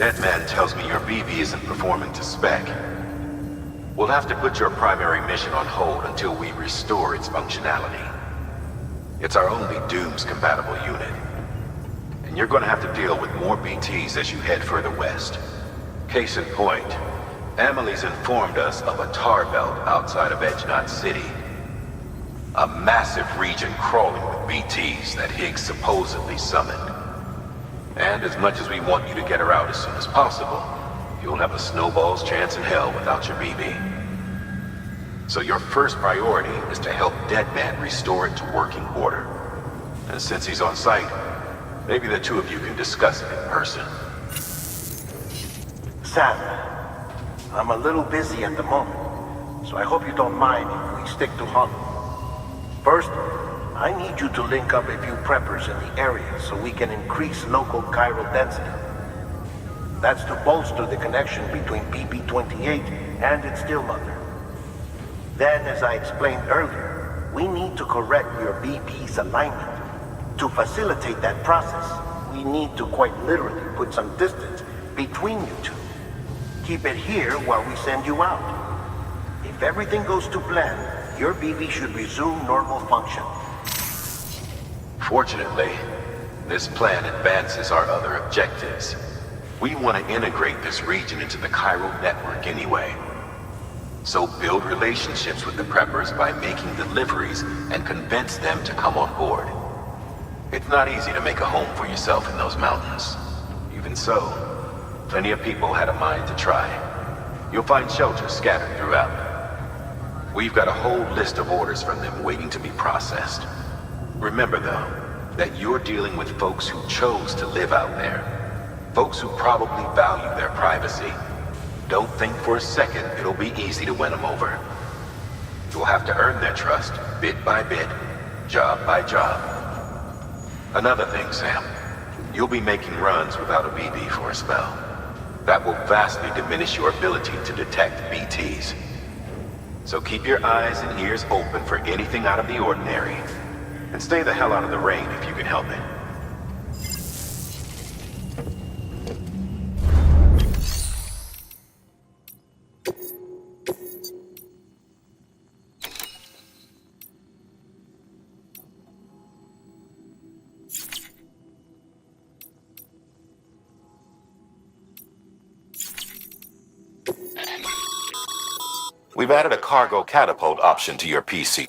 Deadman tells me your BB isn't performing to spec. We'll have to put your primary mission on hold until we restore its functionality. It's our only Dooms-compatible unit. And you're gonna have to deal with more BTs as you head further west. Case in point, Emily's informed us of a tar belt outside of Edgenot City. A massive region crawling with BTs that Higgs supposedly summoned. And as much as we want you to get her out as soon as possible, you'll have a snowball's chance in hell without your BB. So your first priority is to help Deadman restore it to working order. And since he's on site, maybe the two of you can discuss it in person. Sam, I'm a little busy at the moment, so I hope you don't mind if we stick to Hollow. First, I need you to link up a few preppers in the area so we can increase local chiral density. That's to bolster the connection between PP-28 and its still mother. Then, as I explained earlier, we need to correct your BB's alignment. To facilitate that process, we need to quite literally put some distance between you two. Keep it here while we send you out. If everything goes to plan, your BB should resume normal function. Fortunately, this plan advances our other objectives. We want to integrate this region into the chiral network anyway. So build relationships with the preppers by making deliveries and convince them to come on board. It's not easy to make a home for yourself in those mountains. Even so, plenty of people had a mind to try. You'll find shelters scattered throughout. We've got a whole list of orders from them waiting to be processed. Remember, though, that you're dealing with folks who chose to live out there. Folks who probably value their privacy. Don't think for a second it'll be easy to win them over. You'll have to earn their trust, bit by bit, job by job. Another thing, Sam. You'll be making runs without a BB for a spell. That will vastly diminish your ability to detect BTs. So keep your eyes and ears open for anything out of the ordinary. And stay the hell out of the rain if you can help it. We've added a cargo catapult option to your PC.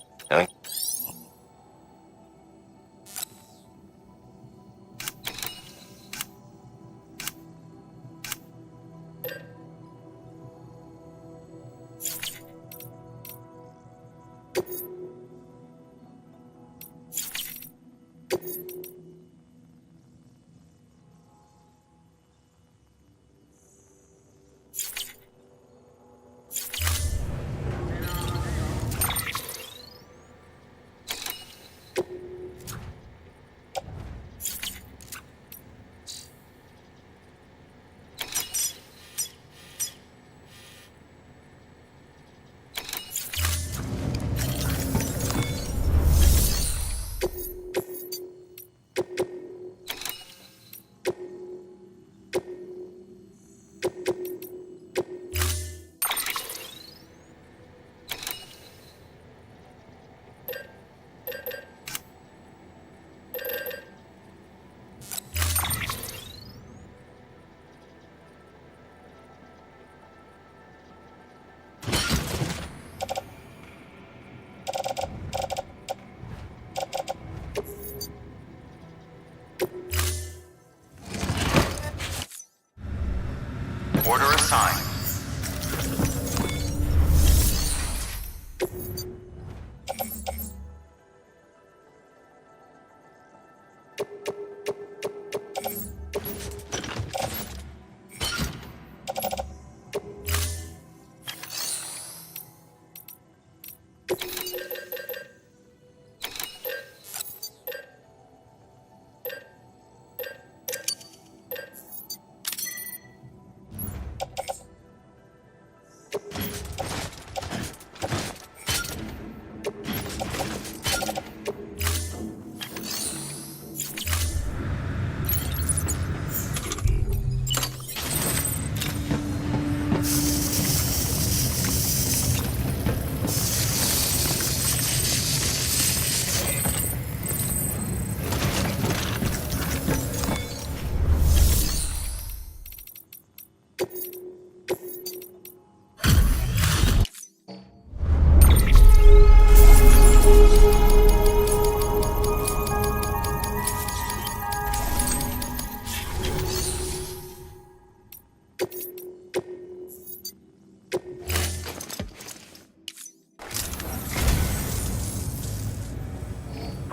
Order assigned.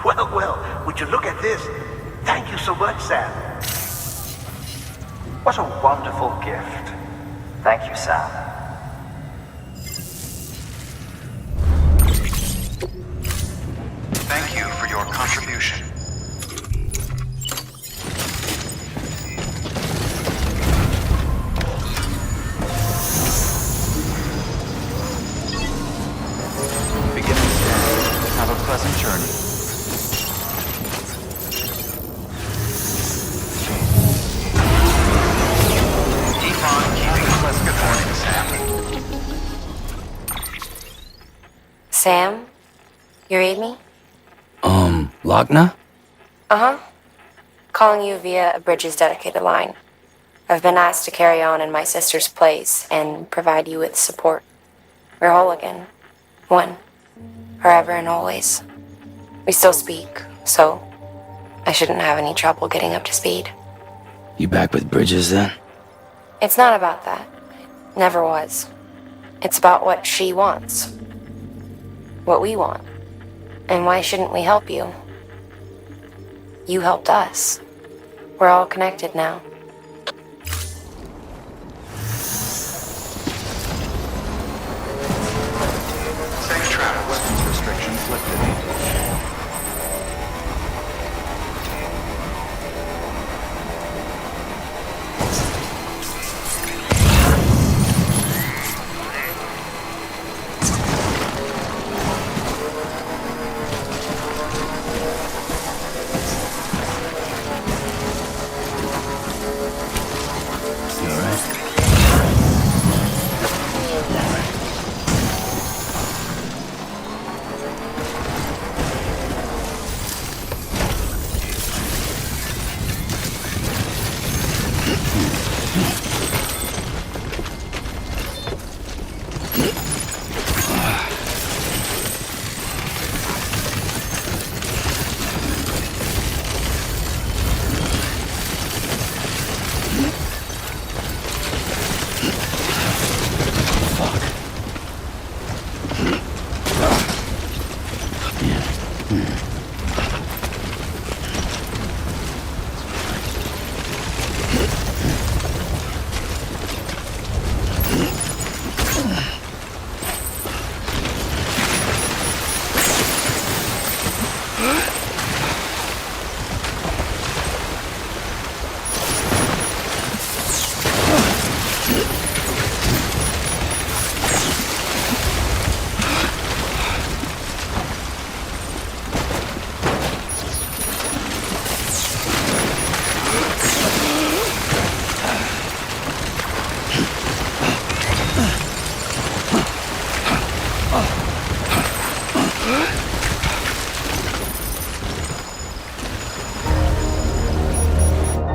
Well, would you look at this? Thank you so much, Sam. What a wonderful gift. Thank you, Sam. Thank you for your contribution. Beginning scan. Have a pleasant journey. Keep on keeping a pleasant morning, Sam. Sam? You read me? Lagna? Uh-huh. Calling you via a Bridges dedicated line. I've been asked to carry on in my sister's place and provide you with support. We're whole again. One. Forever and always. We still speak, so I shouldn't have any trouble getting up to speed. You back with Bridges then? It's not about that. Never was. It's about what she wants. What we want. And why shouldn't we help you? You helped us. We're all connected now. Safe travels. Weapons restrictions lifted. You alright?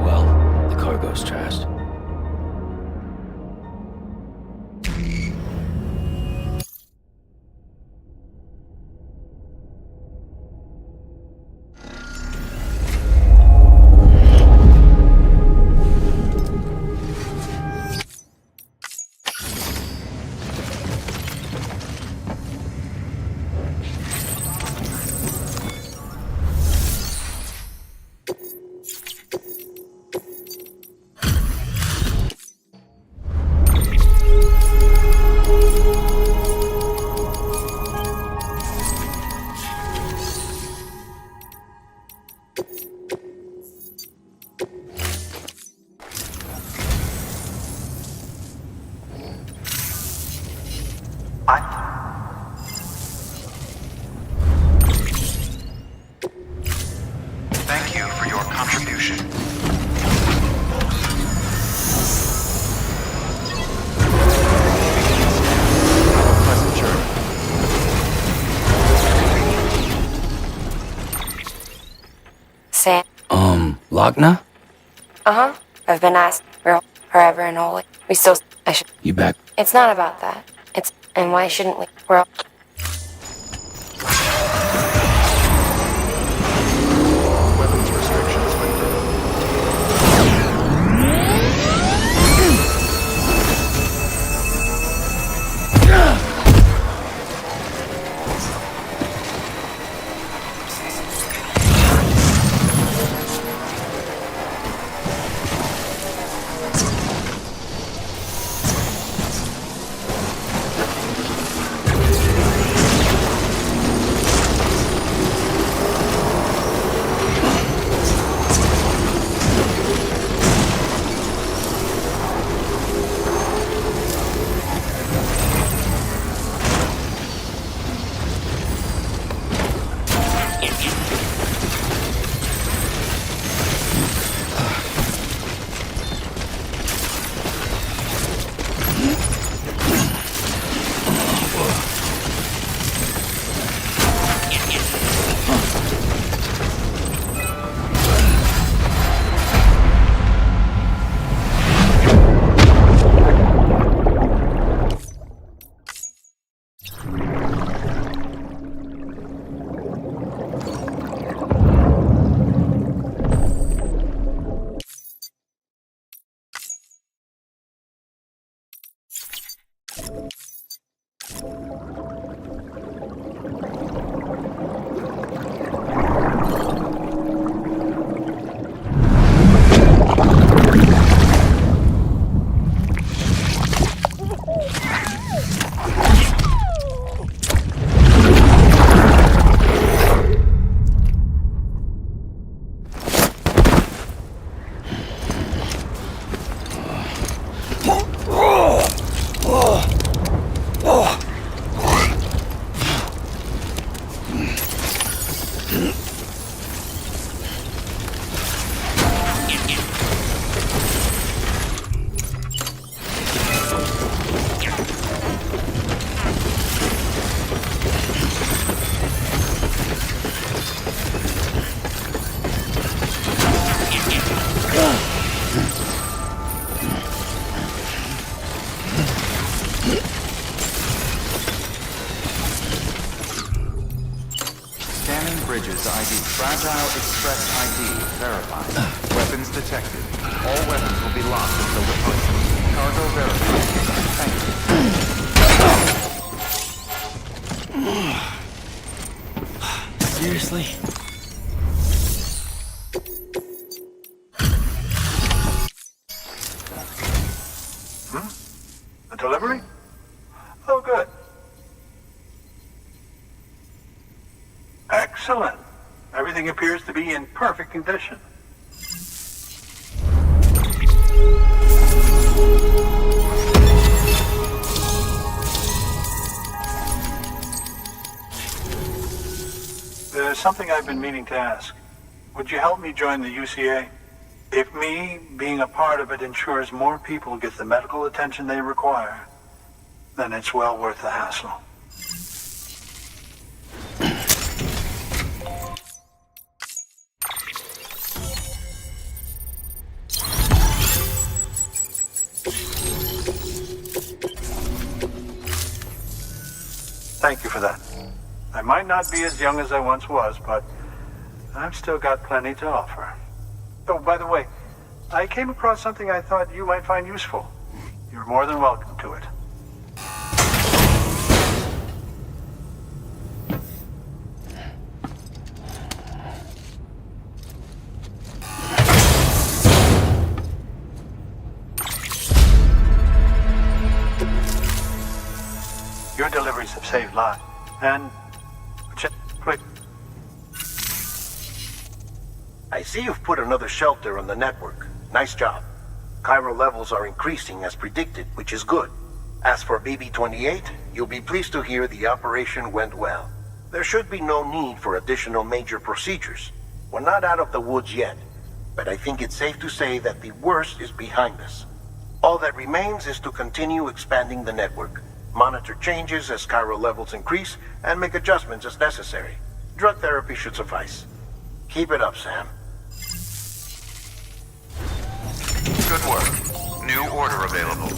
Well, the cargo's trashed. Thank you for your contribution. Have a pleasant journey. Sam? Lagna? Uh-huh. I've been asked. We're forever and always. We still... I should... You back? It's not about that. It's... And why shouldn't we? We're all... Weapons restrictions lifted. Fragile Express ID verified. Weapons detected. All weapons will be locked until deployment. Cargo verified. Thank you. Seriously? A delivery? Oh, good. Excellent. Everything appears to be in perfect condition. There's something I've been meaning to ask. Would you help me join the UCA? If me being a part of it ensures more people get the medical attention they require, then it's well worth the hassle. Thank you for that. I might not be as young as I once was, but I've still got plenty to offer. Oh, by the way, I came across something I thought you might find useful. You're more than welcome to it. Your deliveries have saved lives. And quick. I see you've put another shelter on the network. Nice job. Chiral levels are increasing as predicted, which is good. As for BB-28, you'll be pleased to hear the operation went well. There should be no need for additional major procedures. We're not out of the woods yet, but I think it's safe to say that the worst is behind us. All that remains is to continue expanding the network, monitor changes as chiral levels increase, and make adjustments as necessary. Drug therapy should suffice. Keep it up, Sam. Good work. New order available.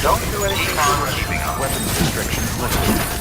Don't do anything Keep on keeping up. Weapons restrictions lifted.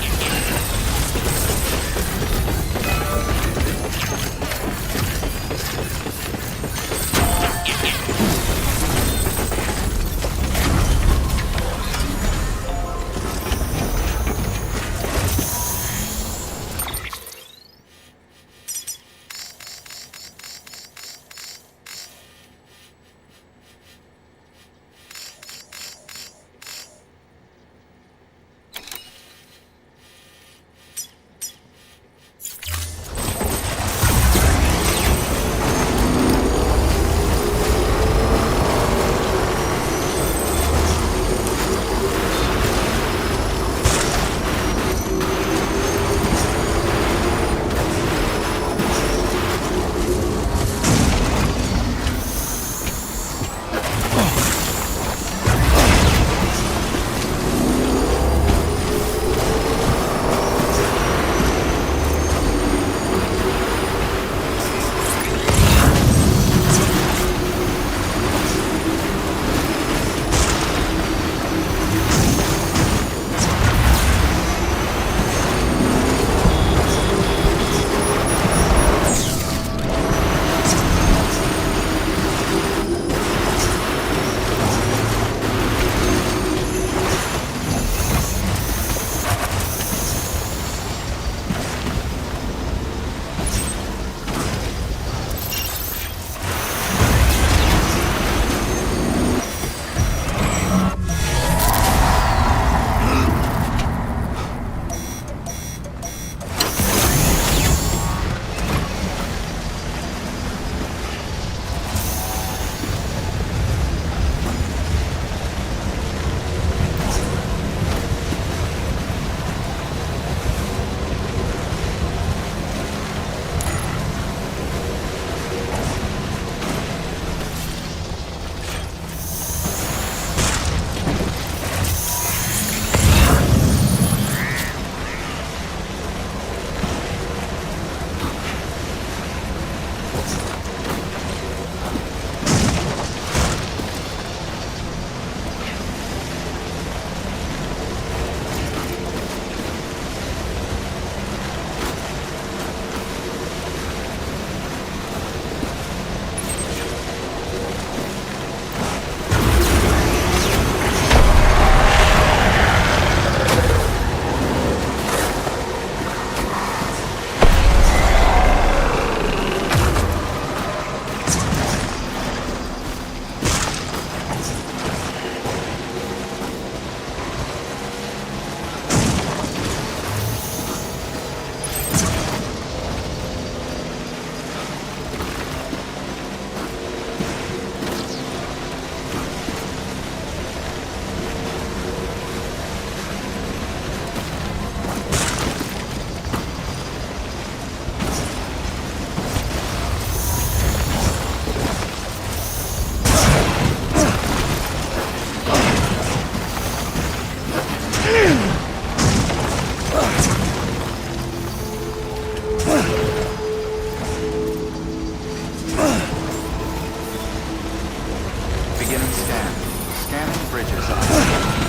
Scanning bridges ID.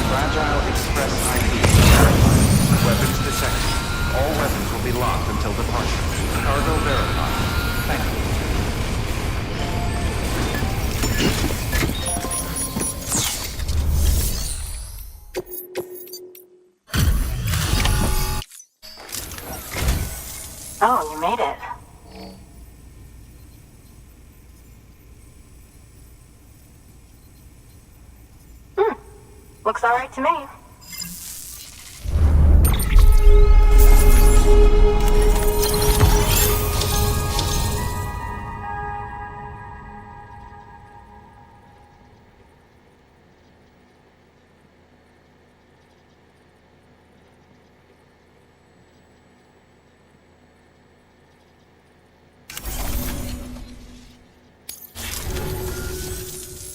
Fragile Express ID verified. Weapons detected. All weapons will be locked until departure. Cargo verified. Thank you. Oh, you made it. Looks all right to me.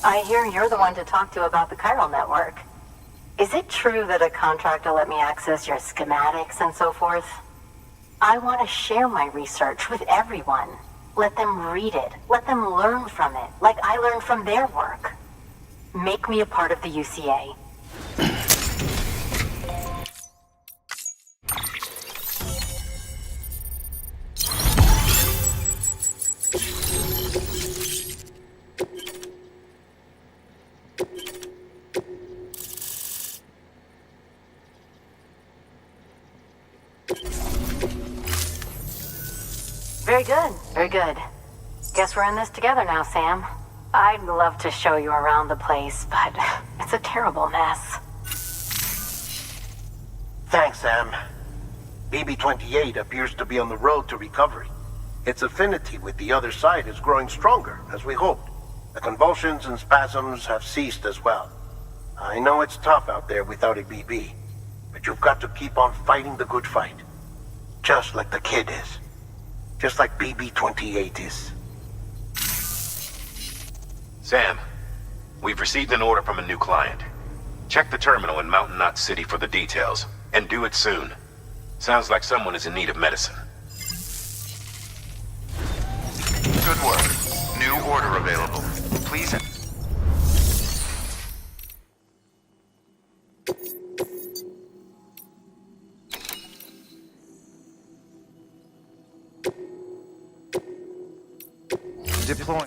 I hear you're the one to talk to about the chiral network. Is it true that a contractor let me access your schematics and so forth? I want to share my research with everyone. Let them read it. Let them learn from it, like I learned from their work. Make me a part of the UCA. Very good, very good. Guess we're in this together now, Sam. I'd love to show you around the place, but it's a terrible mess. Thanks, Sam. BB-28 appears to be on the road to recovery. Its affinity with the other side is growing stronger, as we hoped. The convulsions and spasms have ceased as well. I know it's tough out there without a BB, but you've got to keep on fighting the good fight. Just like the kid is. Just like BB-28 is. Sam, we've received an order from a new client. Check the terminal in Mountain Knot City for the details, and do it soon. Sounds like someone is in need of medicine. Good work. New order available. Please. Deploy.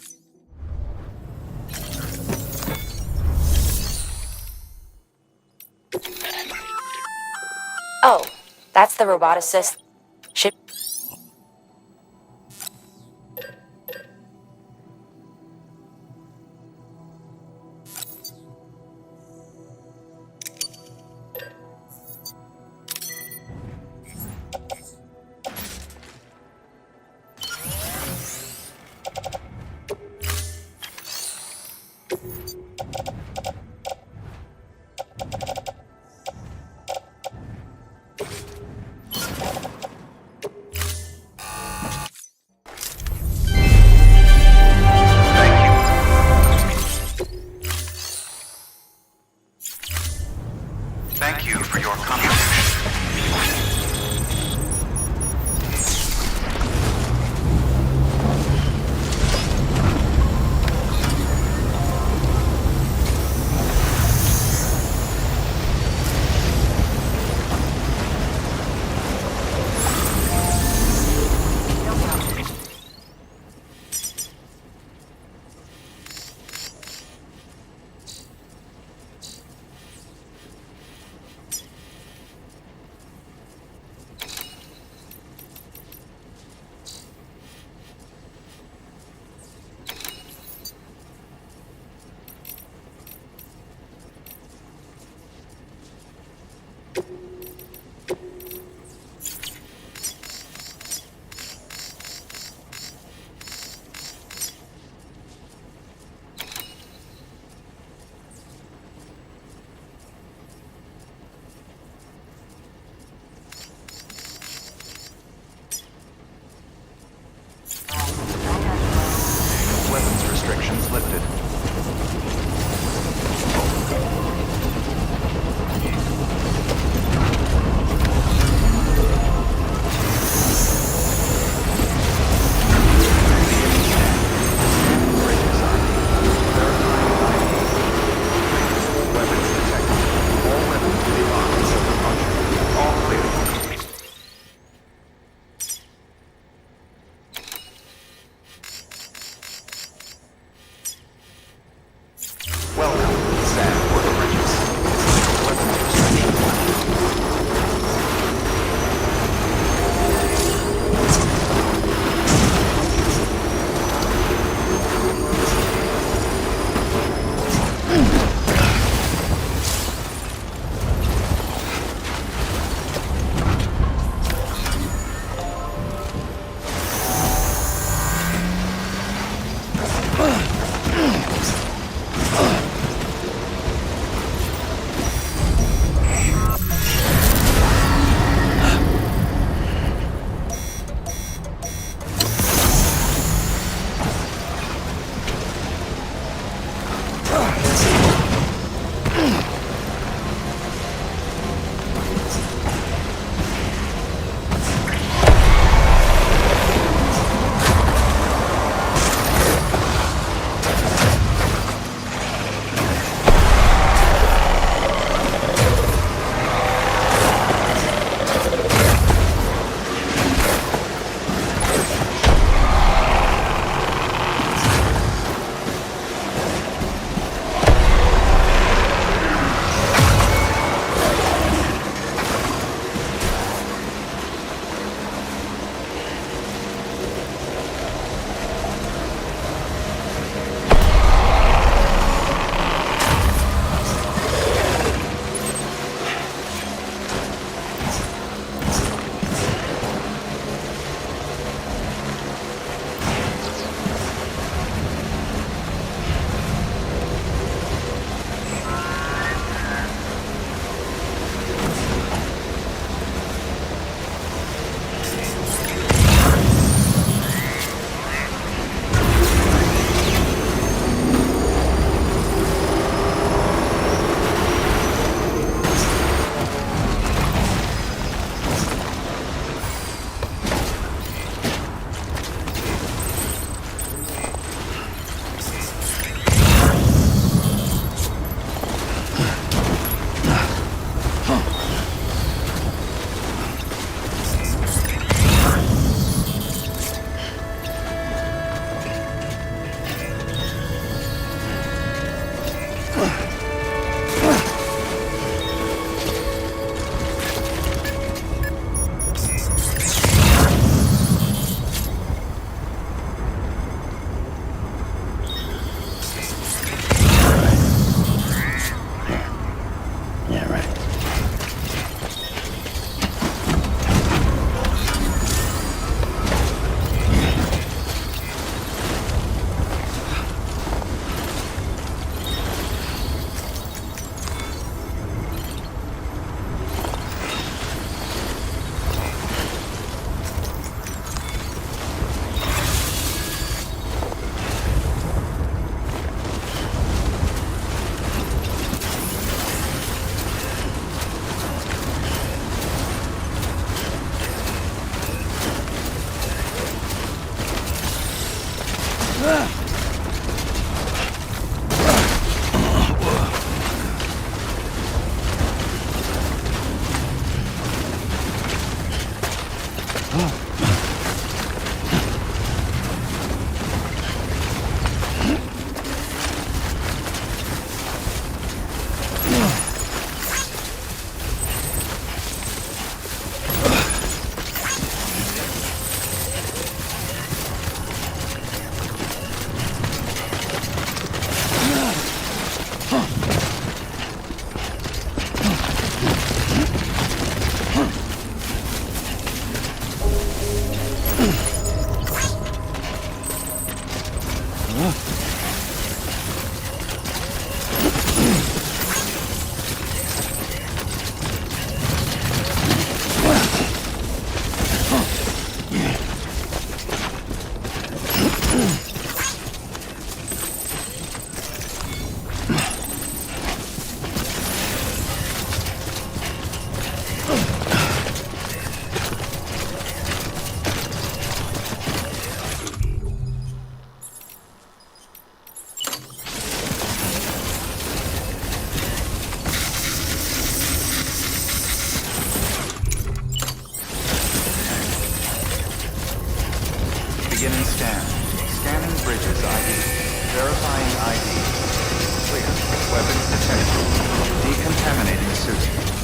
Oh, that's the roboticist. Should... Thank you for your contribution.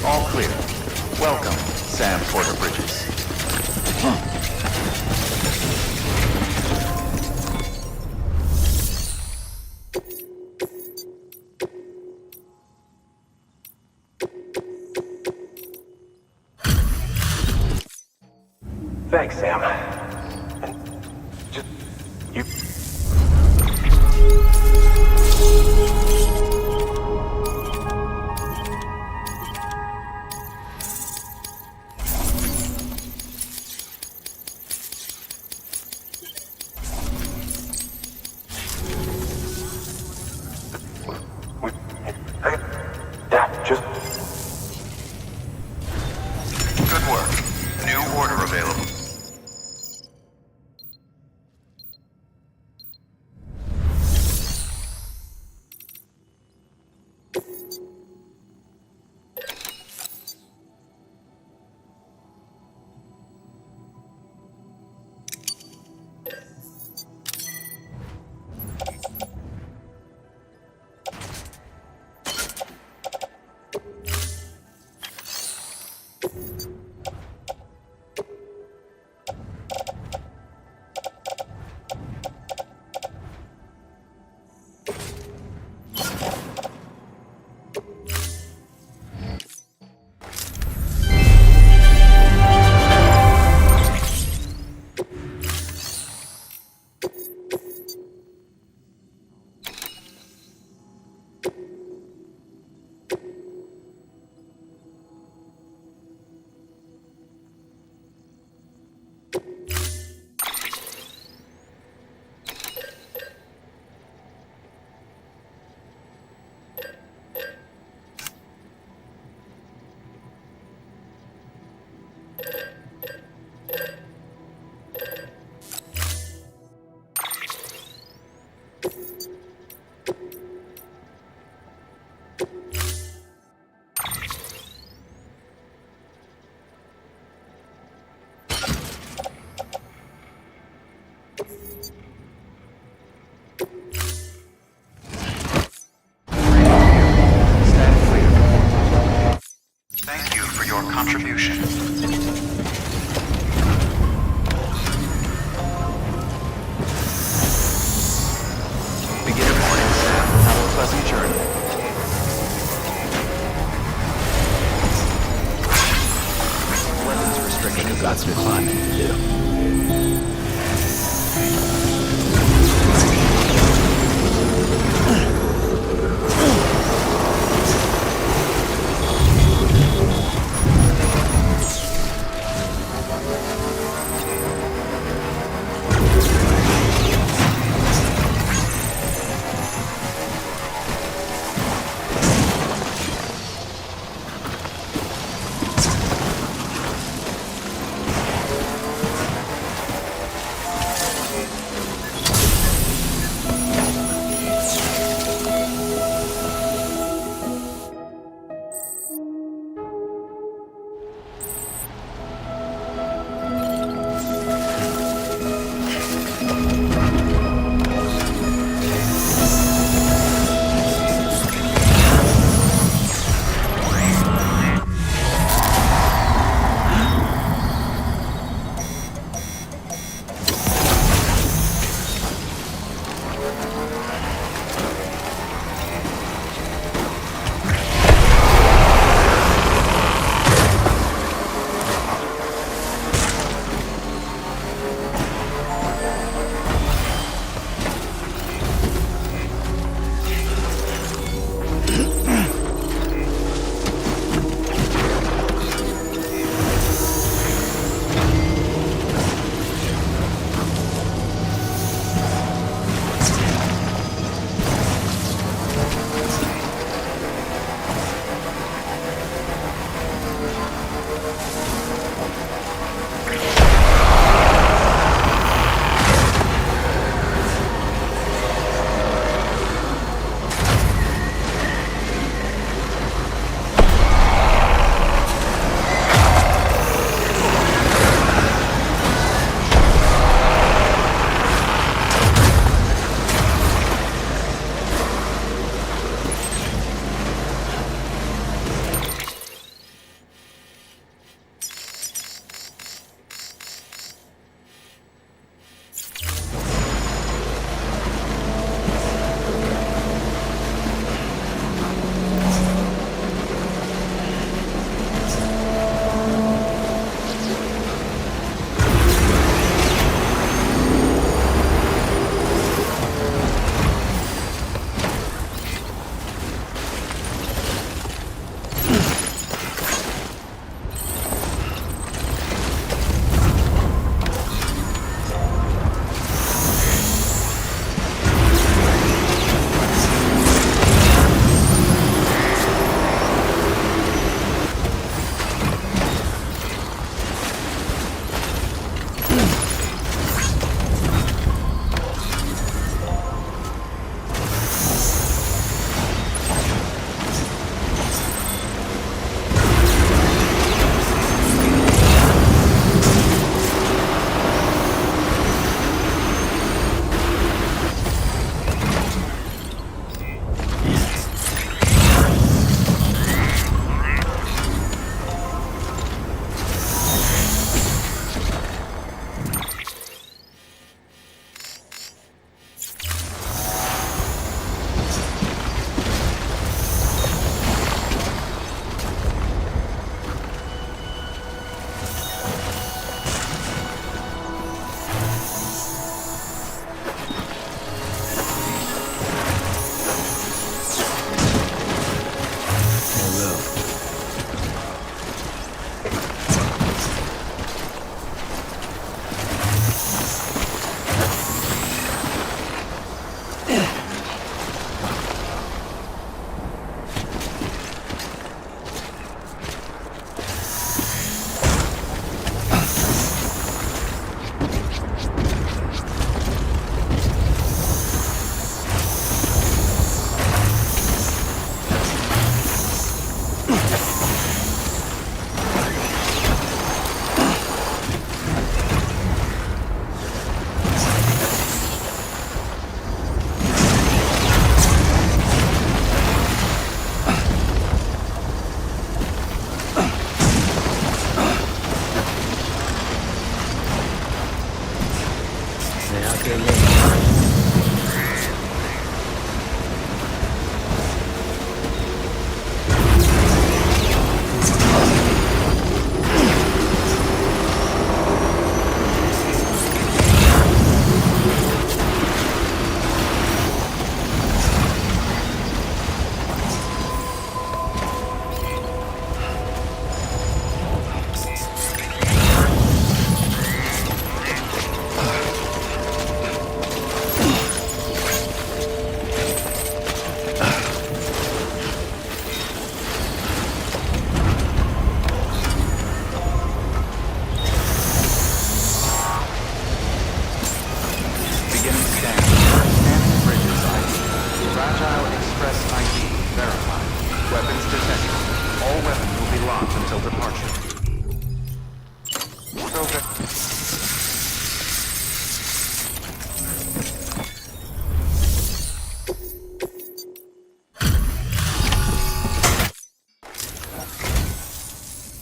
All clear. Welcome, Sam Porter Bridges. Thanks, Sam. And just... you... That just... Good work. New order available. Thank you for your contribution. Begin your morning, Sam. Have a pleasant journey. Weapons restricted. You got to climb.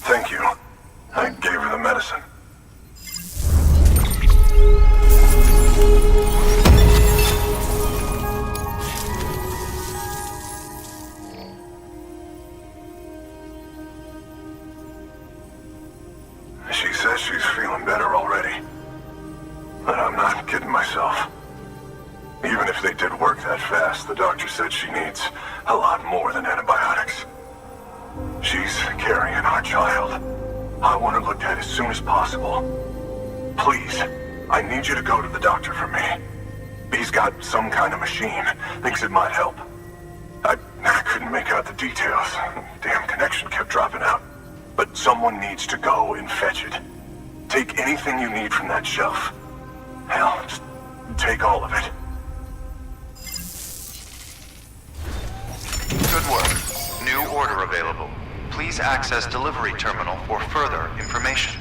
Thank you. I gave her the medicine. She says she's feeling better already. But I'm not kidding myself. Even if they did work that fast, the doctor said she needs a lot more than antibiotics. She's carrying our child. I want her looked at as soon as possible. Please, I need you to go to the doctor for me. He's got some kind of machine. Thinks it might help. I couldn't make out the details. Damn connection kept dropping out. But someone needs to go and fetch it. Take anything you need from that shelf. Hell, just take all of it. Good work. New order available. Please access delivery terminal for further information.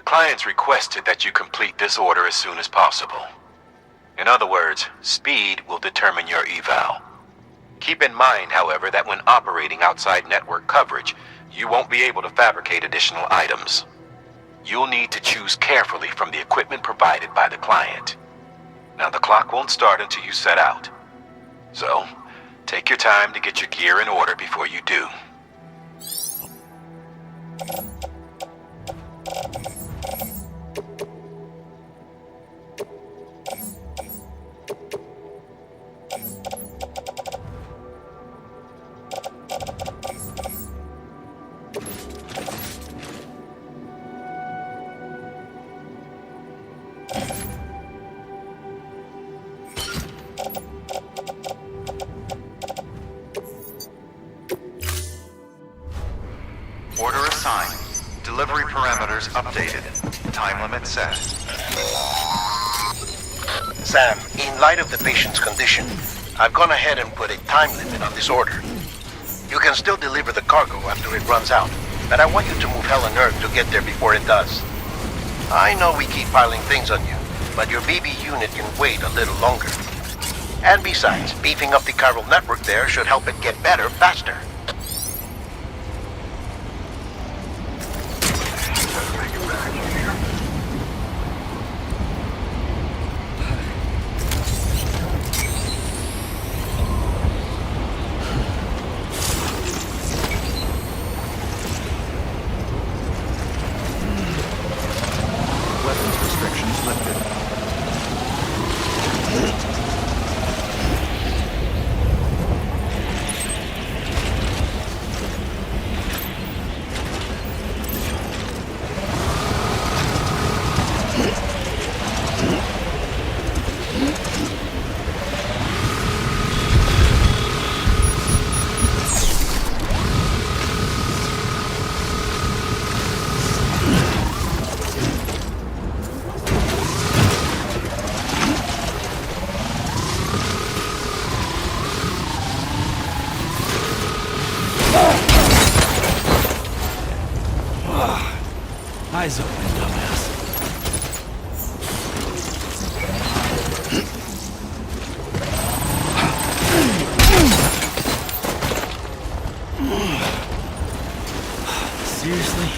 Clients requested that you complete this order as soon as possible. In other words, speed will determine your eval. Keep in mind, however, that when operating outside network coverage, you won't be able to fabricate additional items. You'll need to choose carefully from the equipment provided by the client. Now, the clock won't start until you set out. So, take your time to get your gear in order before you do. Order assigned. Delivery parameters updated. Time limit set. Sam, in light of the patient's condition, I've gone ahead and put a time limit on this order. You can still deliver the cargo after it runs out, but I want you to move hell and earth to get there before it does. I know we keep piling things on you, but your BB unit can wait a little longer. And besides, beefing up the chiral network there should help it get better faster. Eyes open, dumbass. Seriously?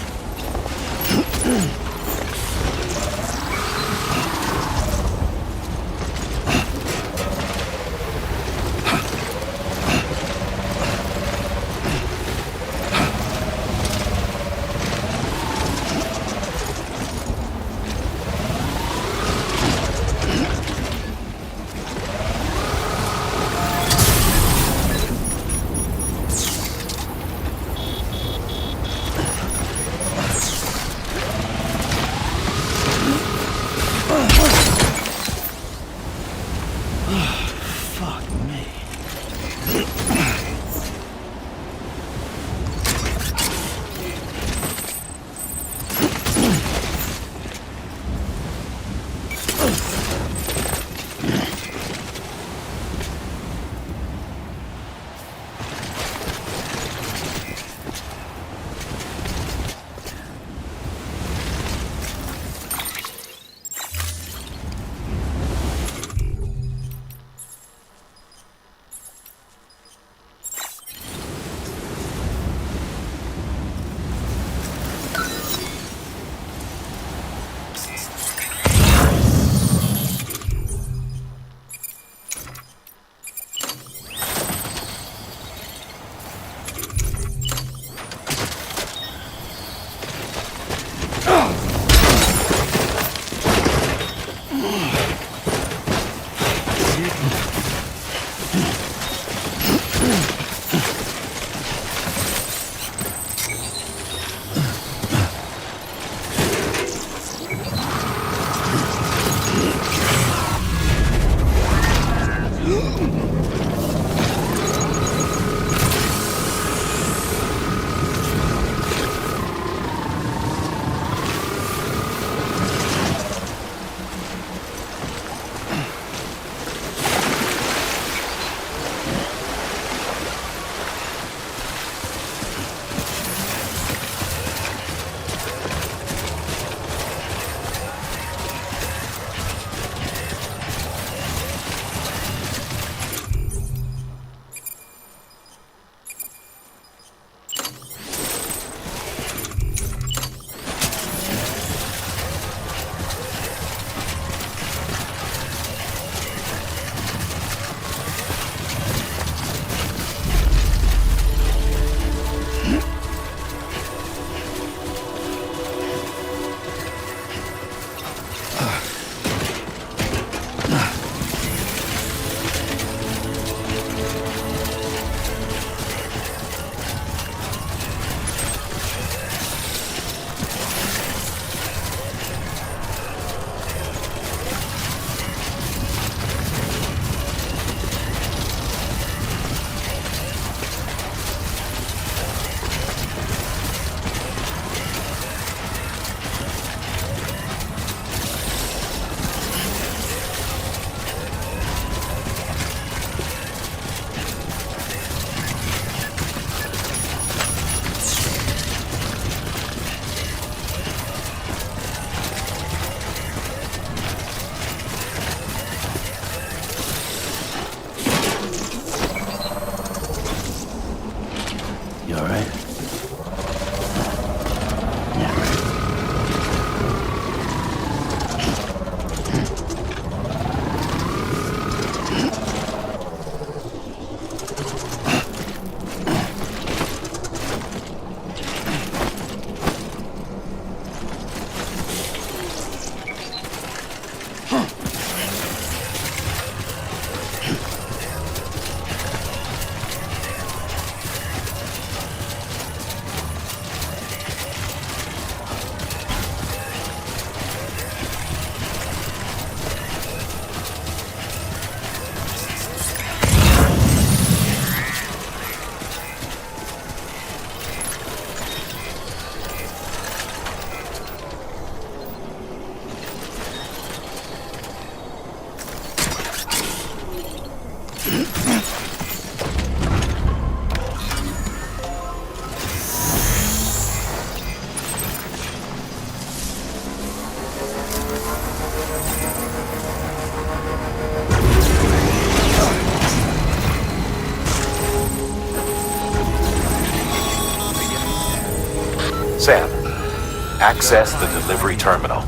Fuck me. You alright? Yeah, right. Sam, access the delivery terminal.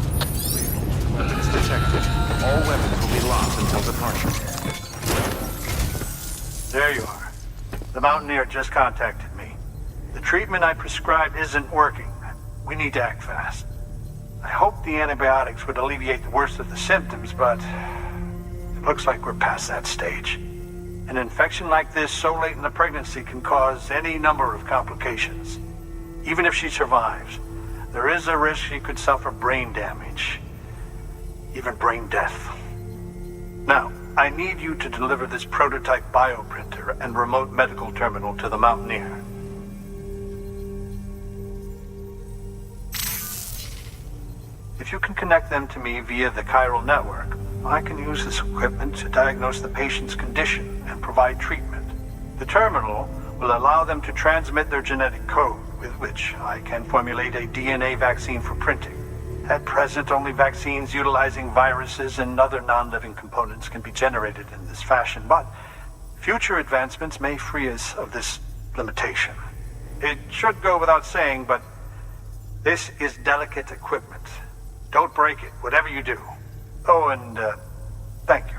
Weapons detected. All weapons will be locked until departure. There you are. The Mountaineer just contacted me. The treatment I prescribed isn't working. We need to act fast. I hoped the antibiotics would alleviate the worst of the symptoms, but it looks like we're past that stage. An infection like this so late in the pregnancy can cause any number of complications. Even if she survives, there is a risk she could suffer brain damage, even brain death. Now, I need you to deliver this prototype bioprinter and remote medical terminal to the Mountaineer. If you can connect them to me via the chiral network, I can use this equipment to diagnose the patient's condition and provide treatment. The terminal will allow them to transmit their genetic code, with which I can formulate a DNA vaccine for printing. At present, only vaccines utilizing viruses and other non-living components can be generated in this fashion, but future advancements may free us of this limitation. It should go without saying, but this is delicate equipment. Don't break it, whatever you do. Oh, and thank you.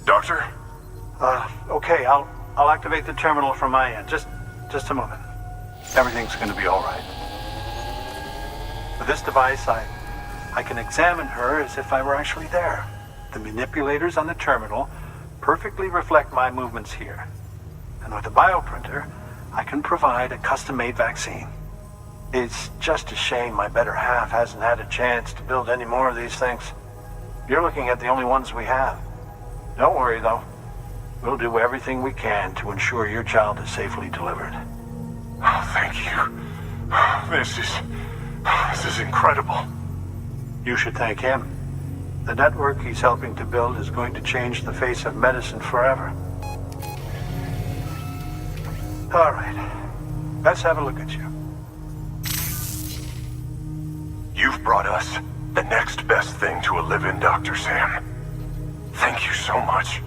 Doctor? Okay, I'll activate the terminal from my end. Just a moment. Everything's going to be all right. With this device, I can examine her as if I were actually there. The manipulators on the terminal perfectly reflect my movements here. And with the bioprinter, I can provide a custom-made vaccine. It's just a shame my better half hasn't had a chance to build any more of these things. You're looking at the only ones we have. Don't worry, though. We'll do everything we can to ensure your child is safely delivered. Oh, thank you. This is incredible. You should thank him. The network he's helping to build is going to change the face of medicine forever. All right. Let's have a look at you. You've brought us the next best thing to a live-in, Dr. Sam. Thank you so much.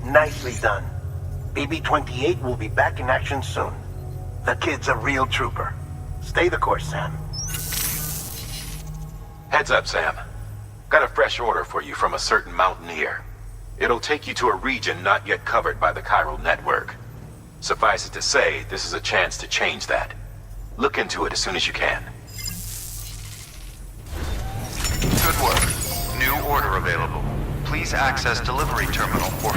Nicely done. BB-28 will be back in action soon. The kid's a real trooper. Stay the course, Sam. Heads up, Sam. Got a fresh order for you from a certain mountaineer. It'll take you to a region not yet covered by the chiral network. Suffice it to say, this is a chance to change that. Look into it as soon as you can. Good work. New order available. Please access delivery terminal for...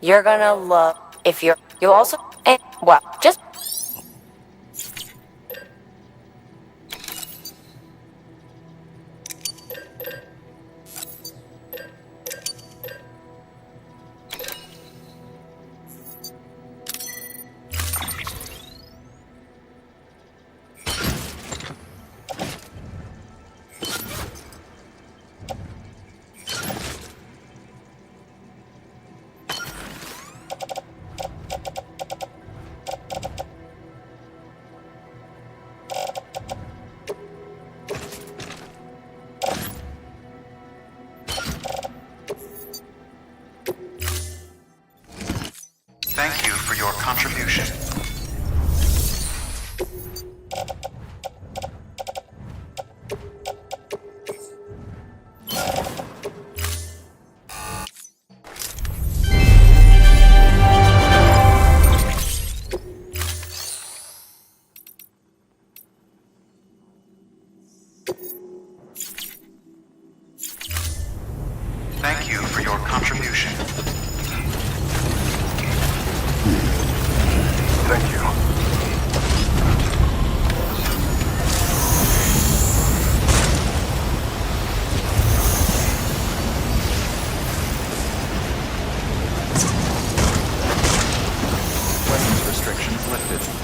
You're gonna love if you'll also and well, just Thank you for your contribution. Thank you for your contribution. Thank you. Weapons restrictions lifted.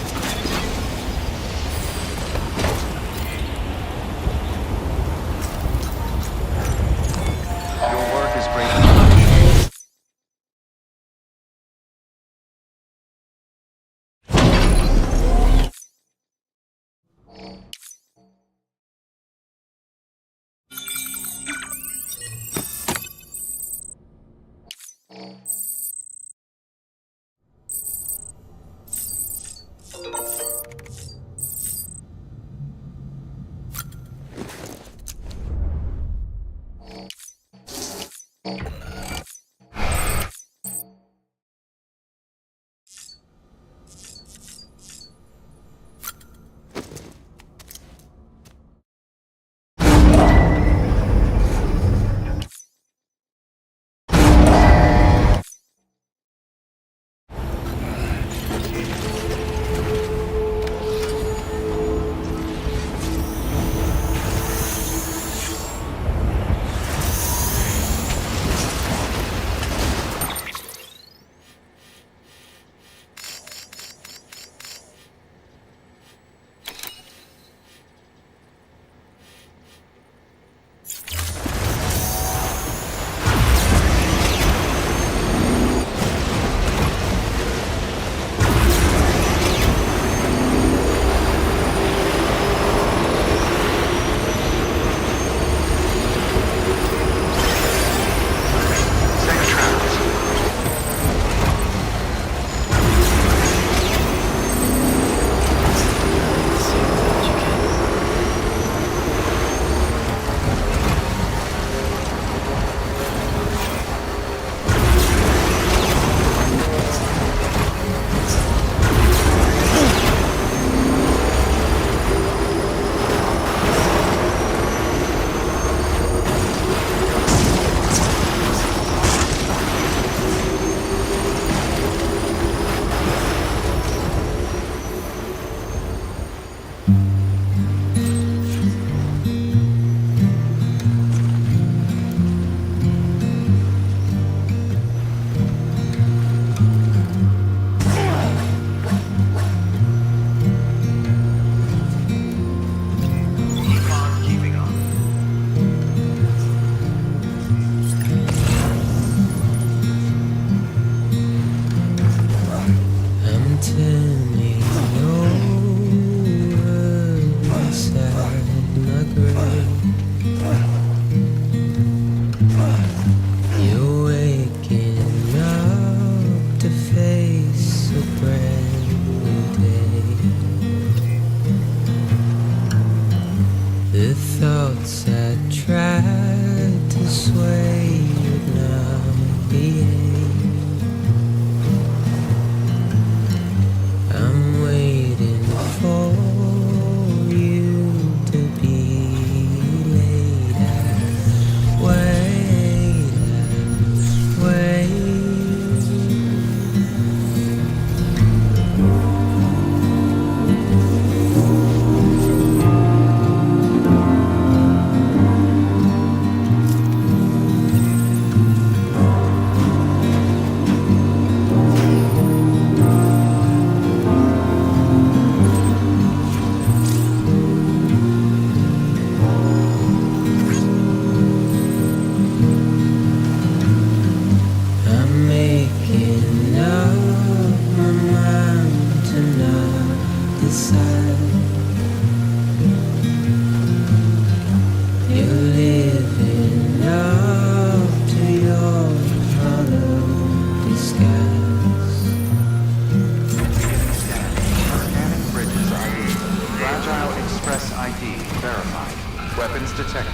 Express ID verified. Weapons detected.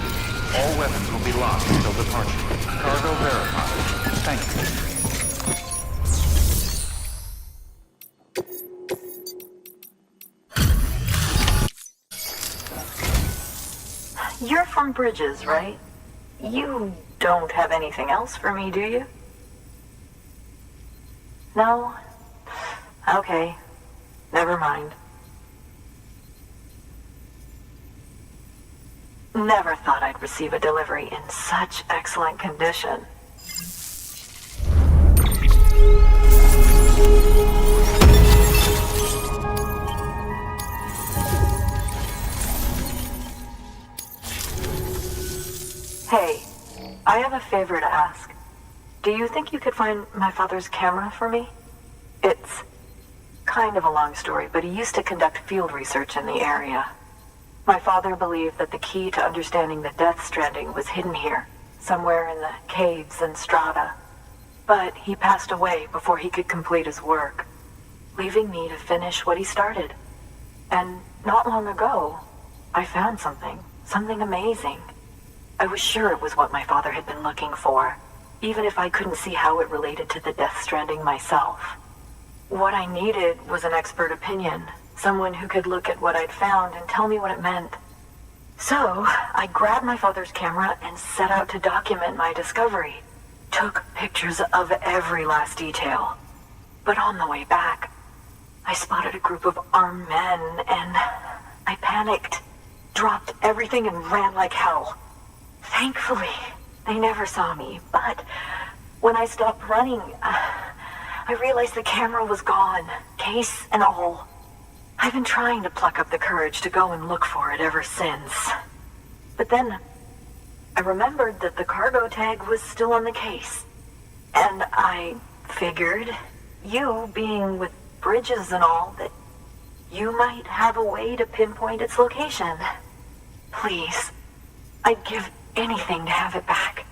All weapons will be locked until departure. Cargo verified. Thank you. You're from Bridges, right? You don't have anything else for me, do you? No? Okay. Never mind. Never thought I'd receive a delivery in such excellent condition. Hey, I have a favor to ask. Do you think you could find my father's camera for me? It's kind of a long story, but he used to conduct field research in the area. My father believed that the key to understanding the Death Stranding was hidden here, somewhere in the caves and strata. But he passed away before he could complete his work, leaving me to finish what he started. And not long ago, I found something amazing. I was sure it was what my father had been looking for, even if I couldn't see how it related to the Death Stranding myself. What I needed was an expert opinion, someone who could look at what I'd found and tell me what it meant. So, I grabbed my father's camera and set out to document my discovery. Took pictures of every last detail. But on the way back, I spotted a group of armed men and I panicked, dropped everything and ran like hell. Thankfully, they never saw me, but when I stopped running, I realized the camera was gone, case and all. I've been trying to pluck up the courage to go and look for it ever since. But then, I remembered that the cargo tag was still on the case. And I figured, you being with Bridges and all, that you might have a way to pinpoint its location. Please, I'd give anything to have it back.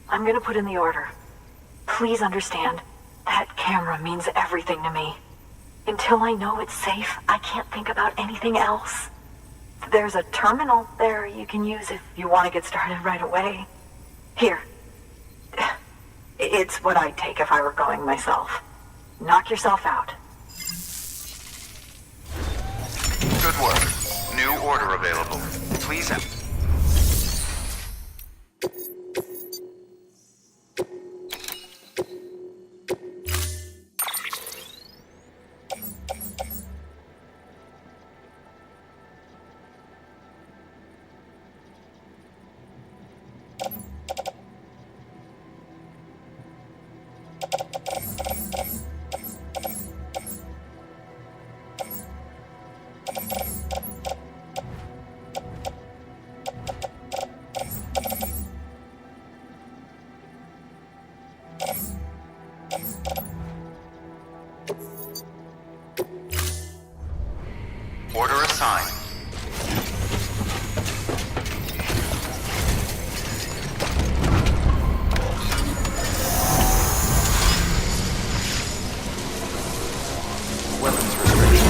I'm gonna put in the order. Please understand, that camera means everything to me. Until I know it's safe, I can't think about anything else. There's a terminal there you can use if you want to get started right away. Here. It's what I'd take if I were going myself. Knock yourself out. Good work. New order available. Please... Order assigned. Weapons restriction.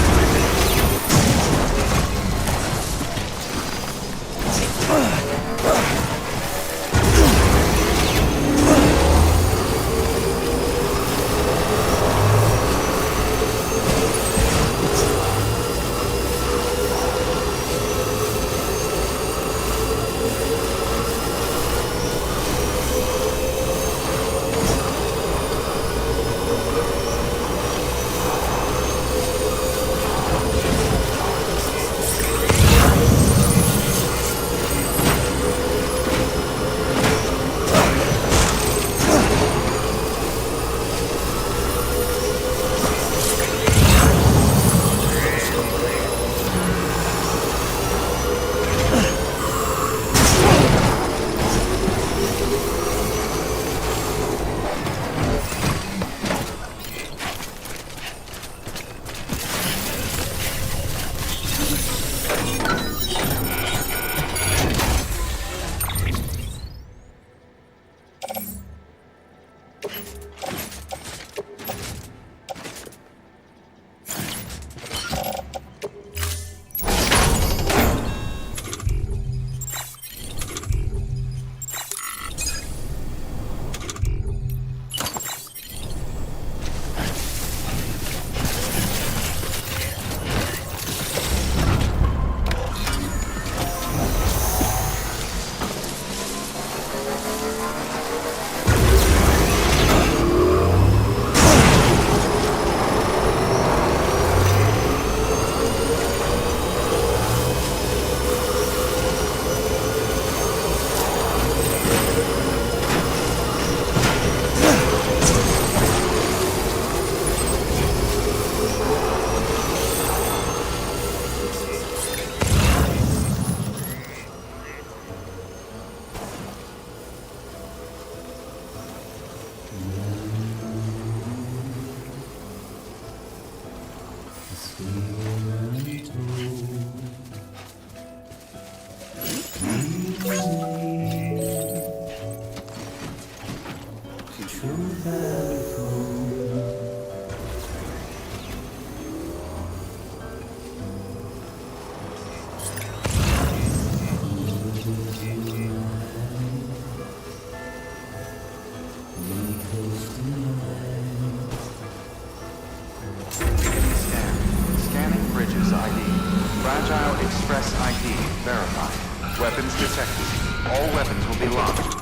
verified. Weapons detected. All weapons will be locked.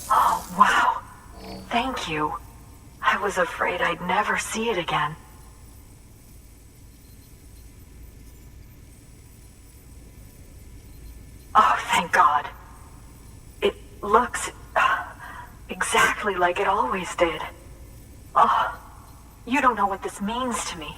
Oh, wow. Thank you. I was afraid I'd never see it again. Oh, thank God. It looks exactly like it always did. Oh, you don't know what this means to me.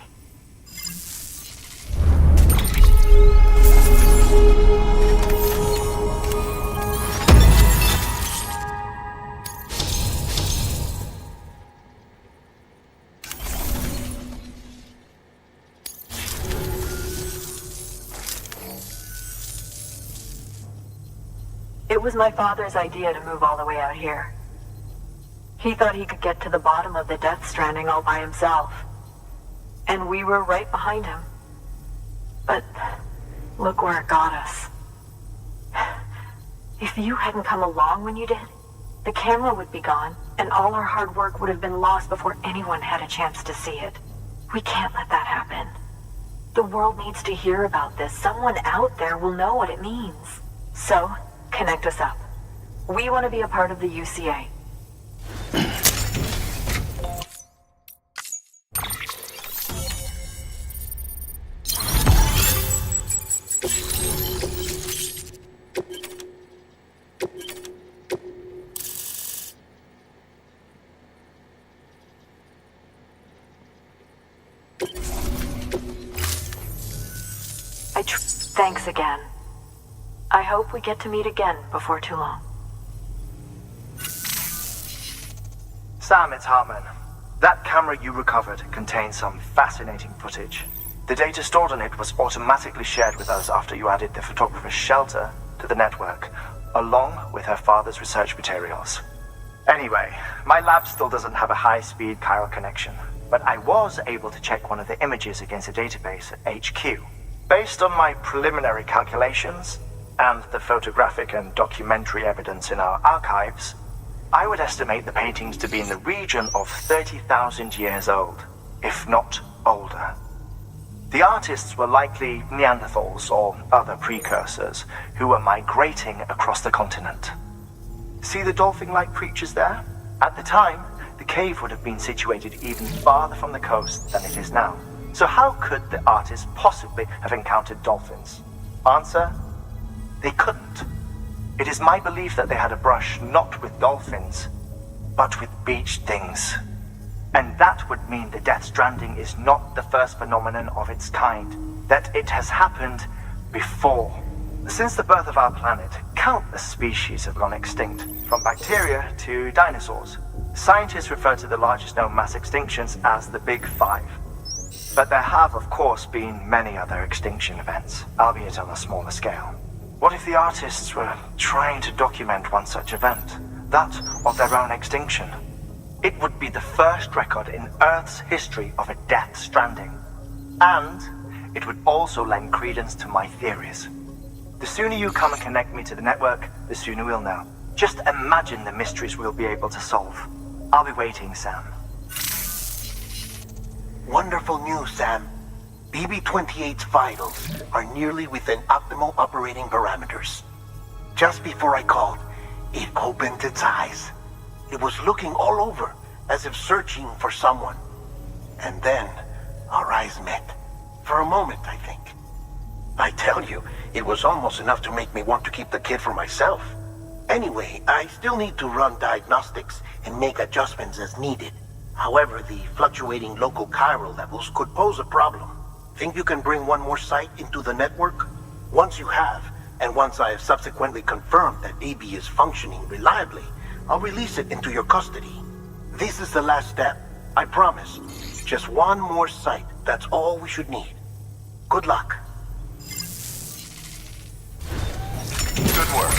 It was my father's idea to move all the way out here. He thought he could get to the bottom of the Death Stranding all by himself. And we were right behind him. But look where it got us. If you hadn't come along when you did, the camera would be gone, and all our hard work would have been lost before anyone had a chance to see it. We can't let that happen. The world needs to hear about this. Someone out there will know what it means. So, connect us up. We want to be a part of the UCA. Thanks again. I hope we get to meet again before too long. Sam, it's Hartman. That camera you recovered contains some fascinating footage. The data stored on it was automatically shared with us after you added the photographer's shelter to the network, along with her father's research materials. Anyway, my lab still doesn't have a high-speed chiral connection, but I was able to check one of the images against a database at HQ. Based on my preliminary calculations, and the photographic and documentary evidence in our archives, I would estimate the paintings to be in the region of 30,000 years old, if not older. The artists were likely Neanderthals or other precursors who were migrating across the continent. See the dolphin-like creatures there? At the time, the cave would have been situated even farther from the coast than it is now. So how could the artists possibly have encountered dolphins? Answer: they couldn't. It is my belief that they had a brush not with dolphins, but with beach things. And that would mean the Death Stranding is not the first phenomenon of its kind, that it has happened before. Since the birth of our planet, countless species have gone extinct, from bacteria to dinosaurs. Scientists refer to the largest known mass extinctions as the Big Five. But there have, of course, been many other extinction events, albeit on a smaller scale. What if the artists were trying to document one such event, that of their own extinction? It would be the first record in Earth's history of a Death Stranding. And it would also lend credence to my theories. The sooner you come and connect me to the network, the sooner we'll know. Just imagine the mysteries we'll be able to solve. I'll be waiting, Sam. Wonderful news, Sam. BB-28's vitals are nearly within optimal operating parameters. Just before I called, it opened its eyes. It was looking all over, as if searching for someone. And then, our eyes met. For a moment, I think. I tell you, it was almost enough to make me want to keep the kid for myself. Anyway, I still need to run diagnostics and make adjustments as needed. However, the fluctuating local chiral levels could pose a problem. Think you can bring one more site into the network? Once you have, and once I have subsequently confirmed that AB is functioning reliably, I'll release it into your custody. This is the last step, I promise. Just one more site, that's all we should need. Good luck. Good work.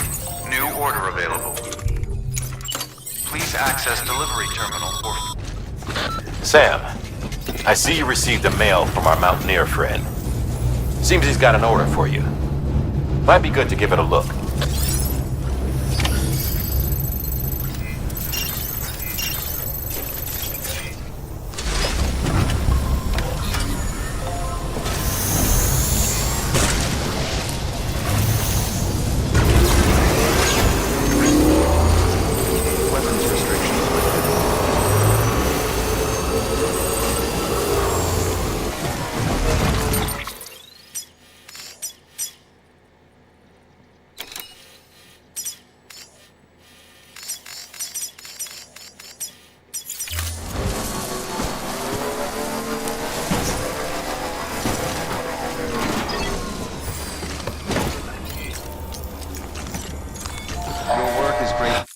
New order available. Please access delivery terminal or... Sam, I see you received a mail from our Mountaineer friend. Seems he's got an order for you. Might be good to give it a look. Weapons restrictions lifted. Your work is great.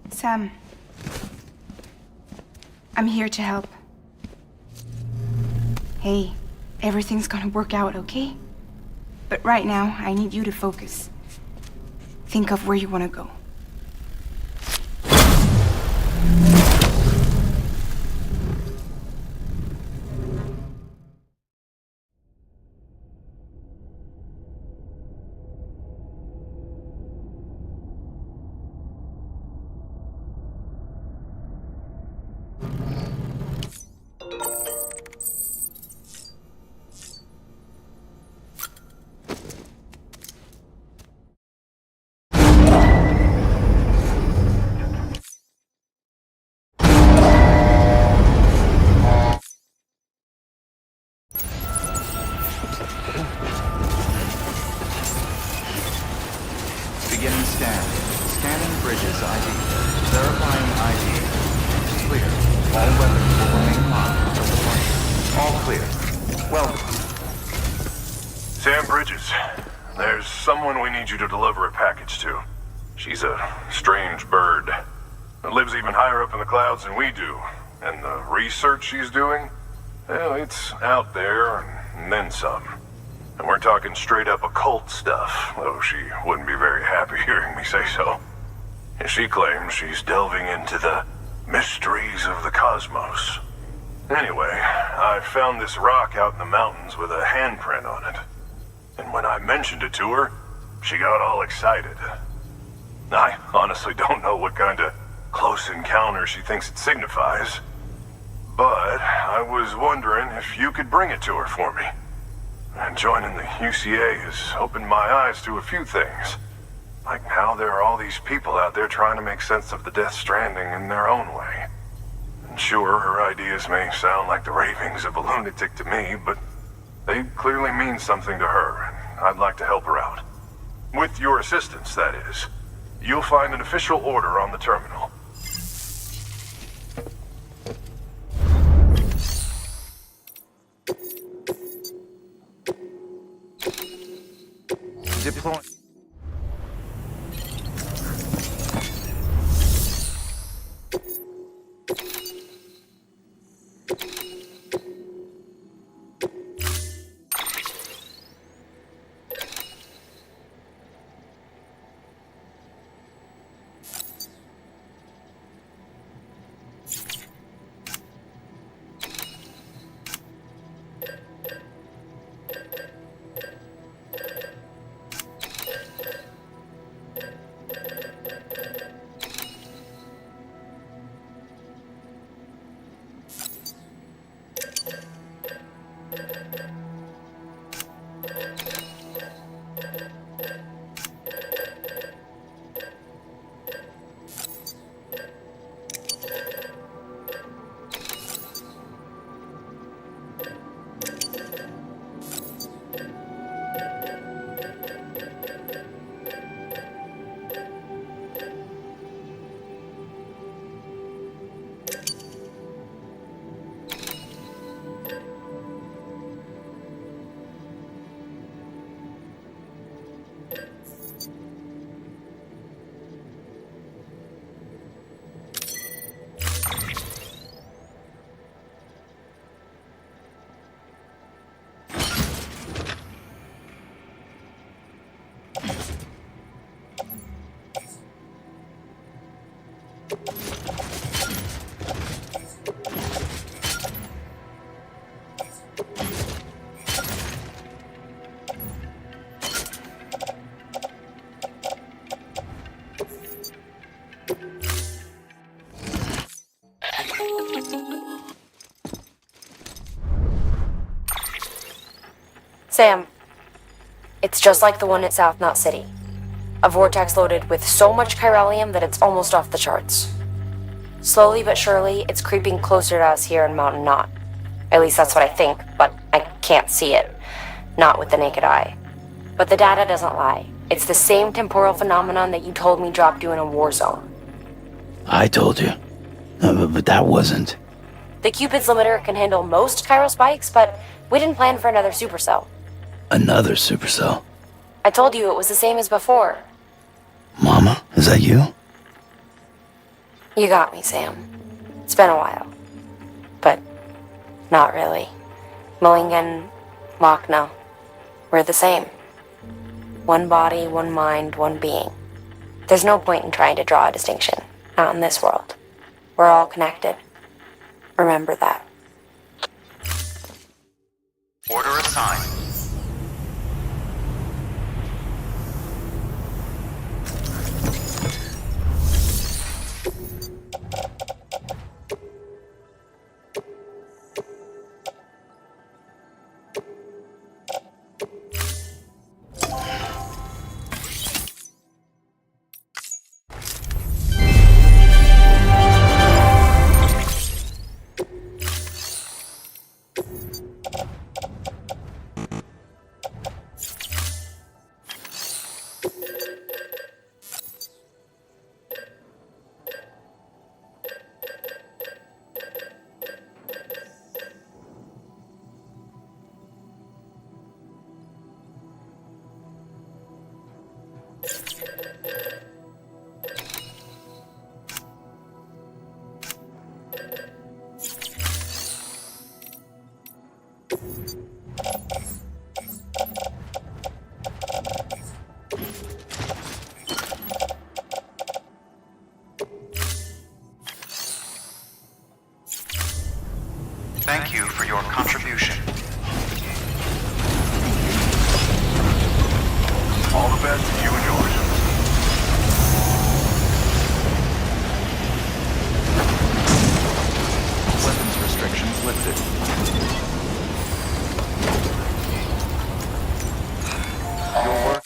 Sam, I'm here to help. Hey, everything's gonna work out, okay? But right now, I need you to focus. Think of where you want to go. Beginning scan. Scanning bridges ID. Verifying ID. Clear. All weapons will remain locked until departure. All clear. Welcome. Sam Bridges, there's someone we need you to deliver a package to. She's a strange bird. That lives even higher up in the clouds than we do. And the research she's doing, well, it's out there and then some. And we're talking straight up occult stuff, though she wouldn't be very happy hearing me say so. And she claims she's delving into the mysteries of the cosmos. Anyway, I found this rock out in the mountains with a handprint on it. And when I mentioned it to her, she got all excited. I honestly don't know what kind of close encounter she thinks it signifies. But I was wondering if you could bring it to her for me. And joining the UCA has opened my eyes to a few things. Like how there are all these people out there trying to make sense of the Death Stranding in their own way. And sure, her ideas may sound like the ravings of a lunatic to me, but they clearly mean something to her, and I'd like to help her out. With your assistance, that is. You'll find an official order on the terminal. Deploy. Sam, it's just like the one at South Knot City. A vortex loaded with so much chiralium that it's almost off the charts. Slowly but surely, it's creeping closer to us here in Mountain Knot. At least that's what I think, but I can't see it. Not with the naked eye. But the data doesn't lie. It's the same temporal phenomenon that you told me dropped you in a war zone. I told you. But that wasn't. The Cupid's limiter can handle most chiral spikes, but we didn't plan for another supercell. Another supercell. I told you it was the same as before. Mama, is that you? You got me, Sam. It's been a while. But not really. Mulligan, Lochna, we're the same. One body, one mind, one being. There's no point in trying to draw a distinction. Not in this world. We're all connected. Remember that. Order assigned. Thank you for your contribution. All the best to you and yours. Weapons restrictions lifted. Your work.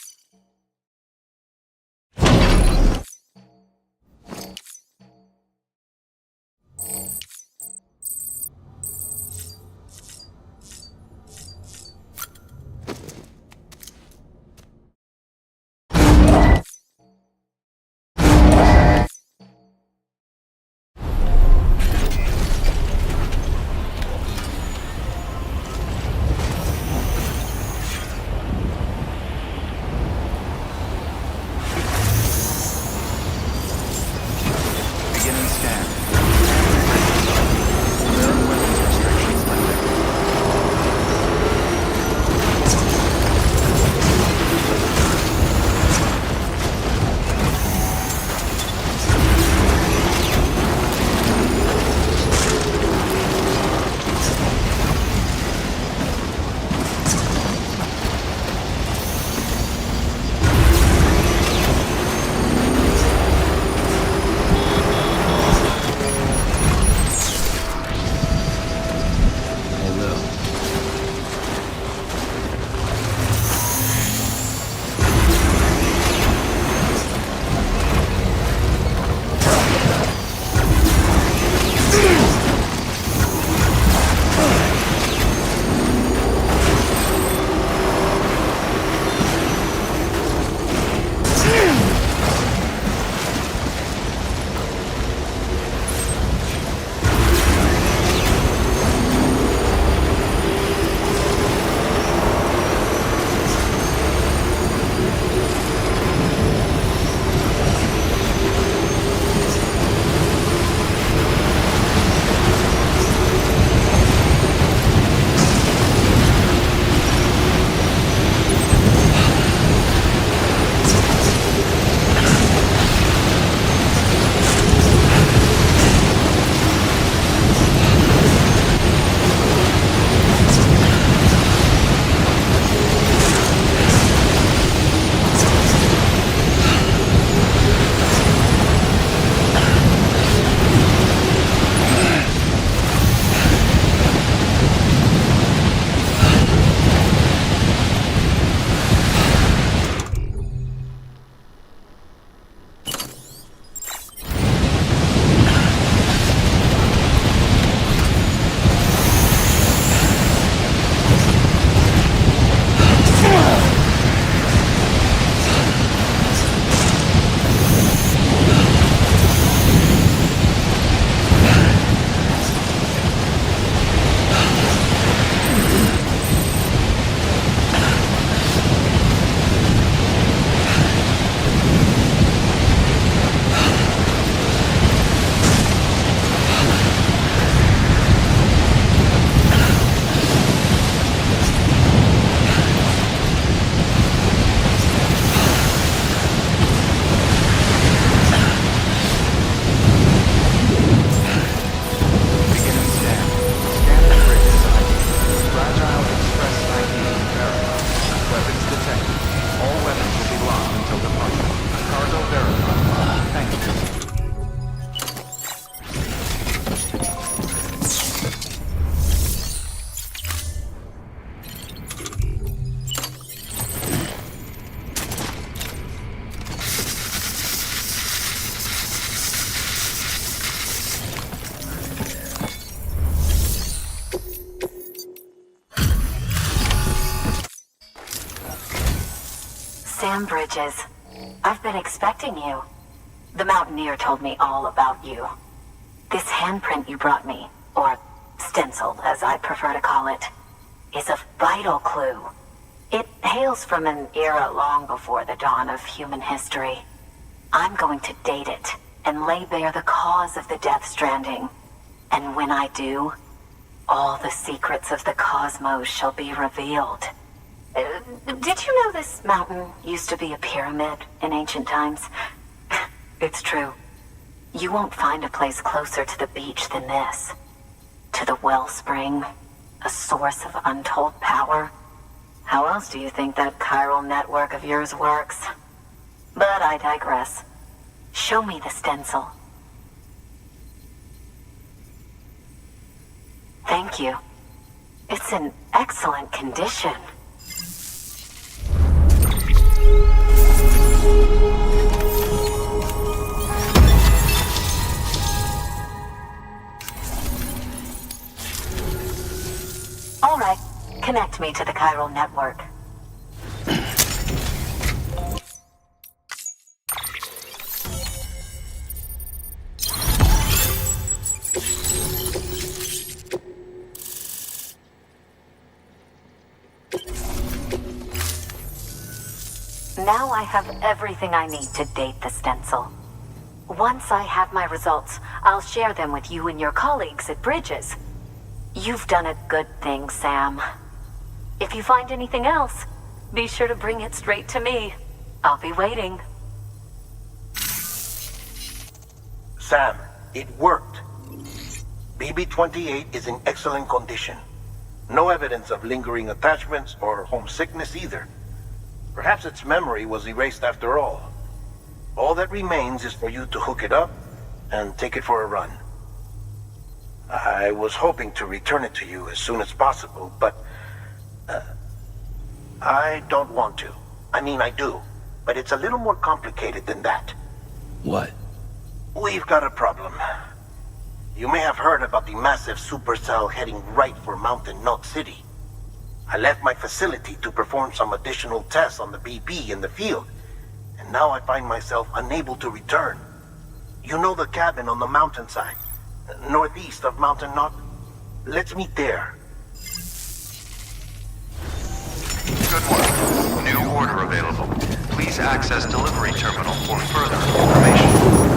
Sam Bridges. I've been expecting you. The Mountaineer told me all about you. This handprint you brought me, or stencil as I prefer to call it, is a vital clue. It hails from an era long before the dawn of human history. I'm going to date it and lay bare the cause of the Death Stranding. And when I do, all the secrets of the cosmos shall be revealed. Did you know this mountain used to be a pyramid in ancient times? It's true. You won't find a place closer to the beach than this. To the wellspring, a source of untold power. How else do you think that chiral network of yours works? But I digress. Show me the stencil. Thank you. It's in excellent condition. All right, connect me to the chiral network. Now I have everything I need to date the stencil. Once I have my results, I'll share them with you and your colleagues at Bridges. You've done a good thing, Sam. If you find anything else, be sure to bring it straight to me. I'll be waiting. Sam, it worked. BB-28 is in excellent condition. No evidence of lingering attachments or homesickness either. Perhaps its memory was erased after all. All that remains is for you to hook it up and take it for a run. I was hoping to return it to you as soon as possible, but I don't want to. I mean, I do, but it's a little more complicated than that. What? We've got a problem. You may have heard about the massive supercell heading right for Mountain Knot City. I left my facility to perform some additional tests on the BB in the field, and now I find myself unable to return. You know the cabin on the mountainside, northeast of Mountain Knot? Let's meet there. Good work. New order available. Please access delivery terminal for further information.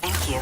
Thank you.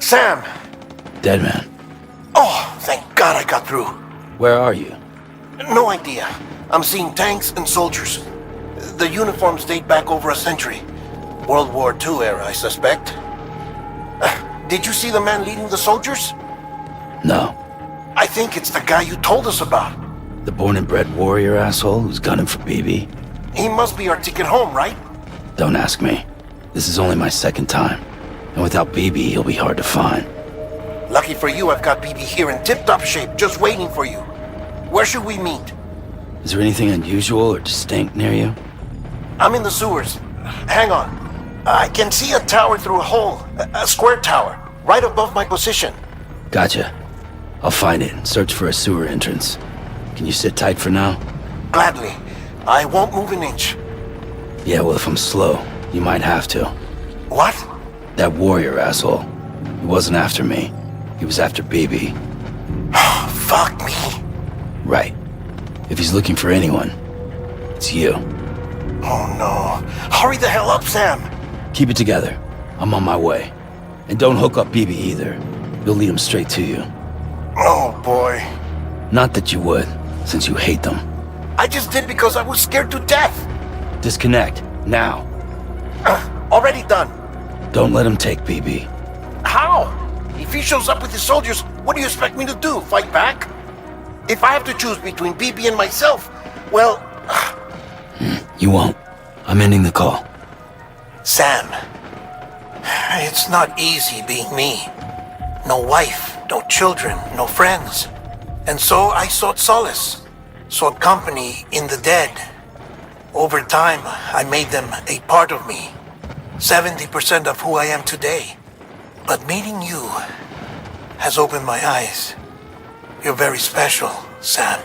Sam! Dead man. Oh, thank God I got through. Where are you? No idea. I'm seeing tanks and soldiers. The uniforms date back over a century. World War II era, I suspect. Did you see the man leading the soldiers? No. I think it's the guy you told us about. The born and bred warrior asshole who's gunning for BB? He must be our ticket home, right? Don't ask me. This is only my second time. And without BB, he'll be hard to find. Lucky for you, I've got BB here in tip-top shape, just waiting for you. Where should we meet? Is there anything unusual or distinct near you? I'm in the sewers. Hang on. I can see a tower through a hole. A square tower, right above my position. Gotcha. I'll find it and search for a sewer entrance. Can you sit tight for now? Gladly. I won't move an inch. Yeah, well, if I'm slow, you might have to. What? That warrior asshole. He wasn't after me. He was after BB. Fuck me. Right. If he's looking for anyone, it's you. Oh no. Hurry the hell up, Sam. Keep it together. I'm on my way. And don't hook up BB either. You'll lead him straight to you. Oh boy. Not that you would, since you hate them. I just did because I was scared to death. Disconnect, now. Already done. Don't let him take BB. How? If he shows up with his soldiers, what do you expect me to do? Fight back? If I have to choose between BB and myself, well... You won't. I'm ending the call. Sam, it's not easy being me. No wife, no children, no friends. And so I sought solace, sought company in the dead. Over time, I made them a part of me. 70% of who I am today. But meeting you has opened my eyes. You're very special, Sam.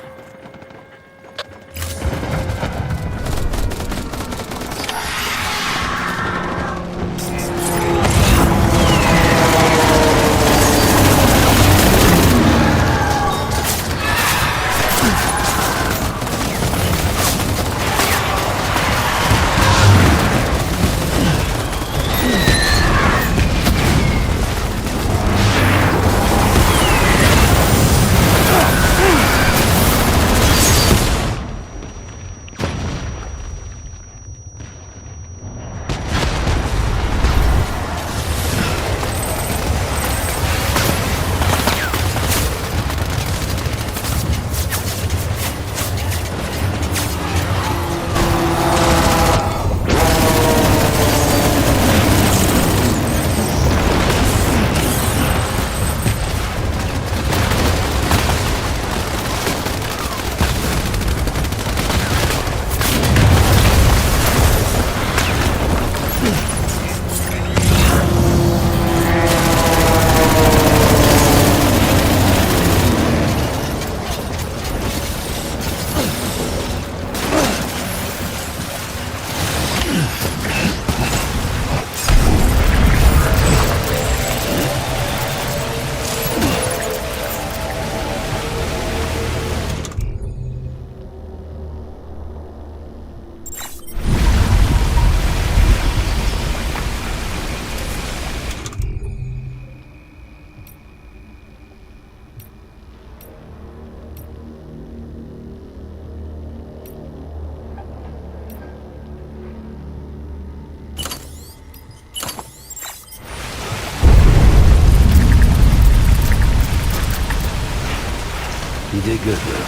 You did good, Will.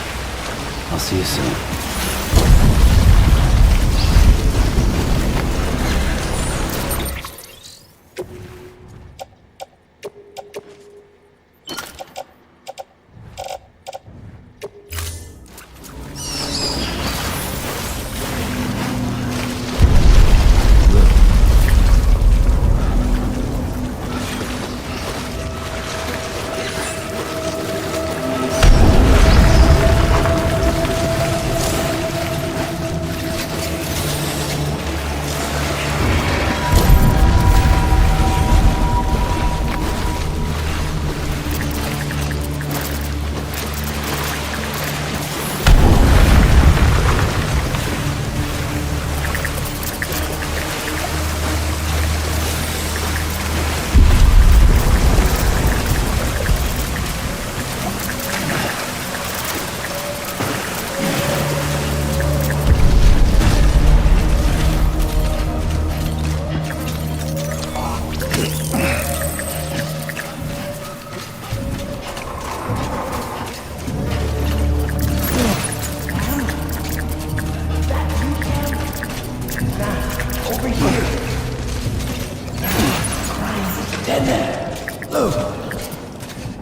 I'll see you soon.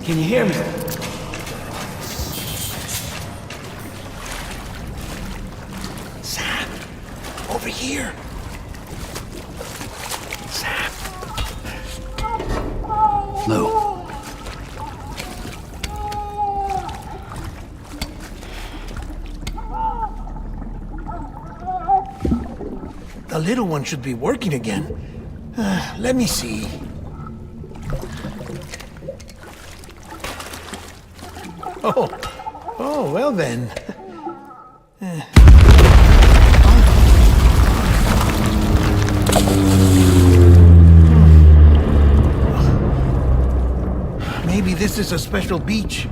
Can you hear me? Sam, over here. Sam. Lou. The little one should be working again. Let me see. Oh, well then. Maybe this is a special beach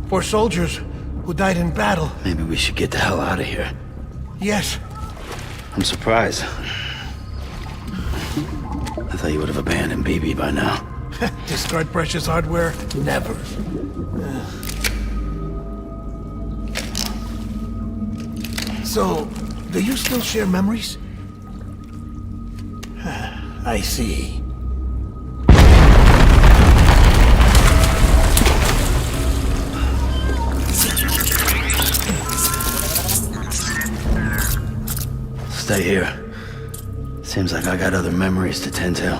for soldiers who died in battle. Maybe we should get the hell out of here. Yes. I'm surprised. I thought you would have abandoned BB by now. Discard precious hardware? Never. So, do you still share memories? I see. Stay here. Seems like I got other memories to tend to.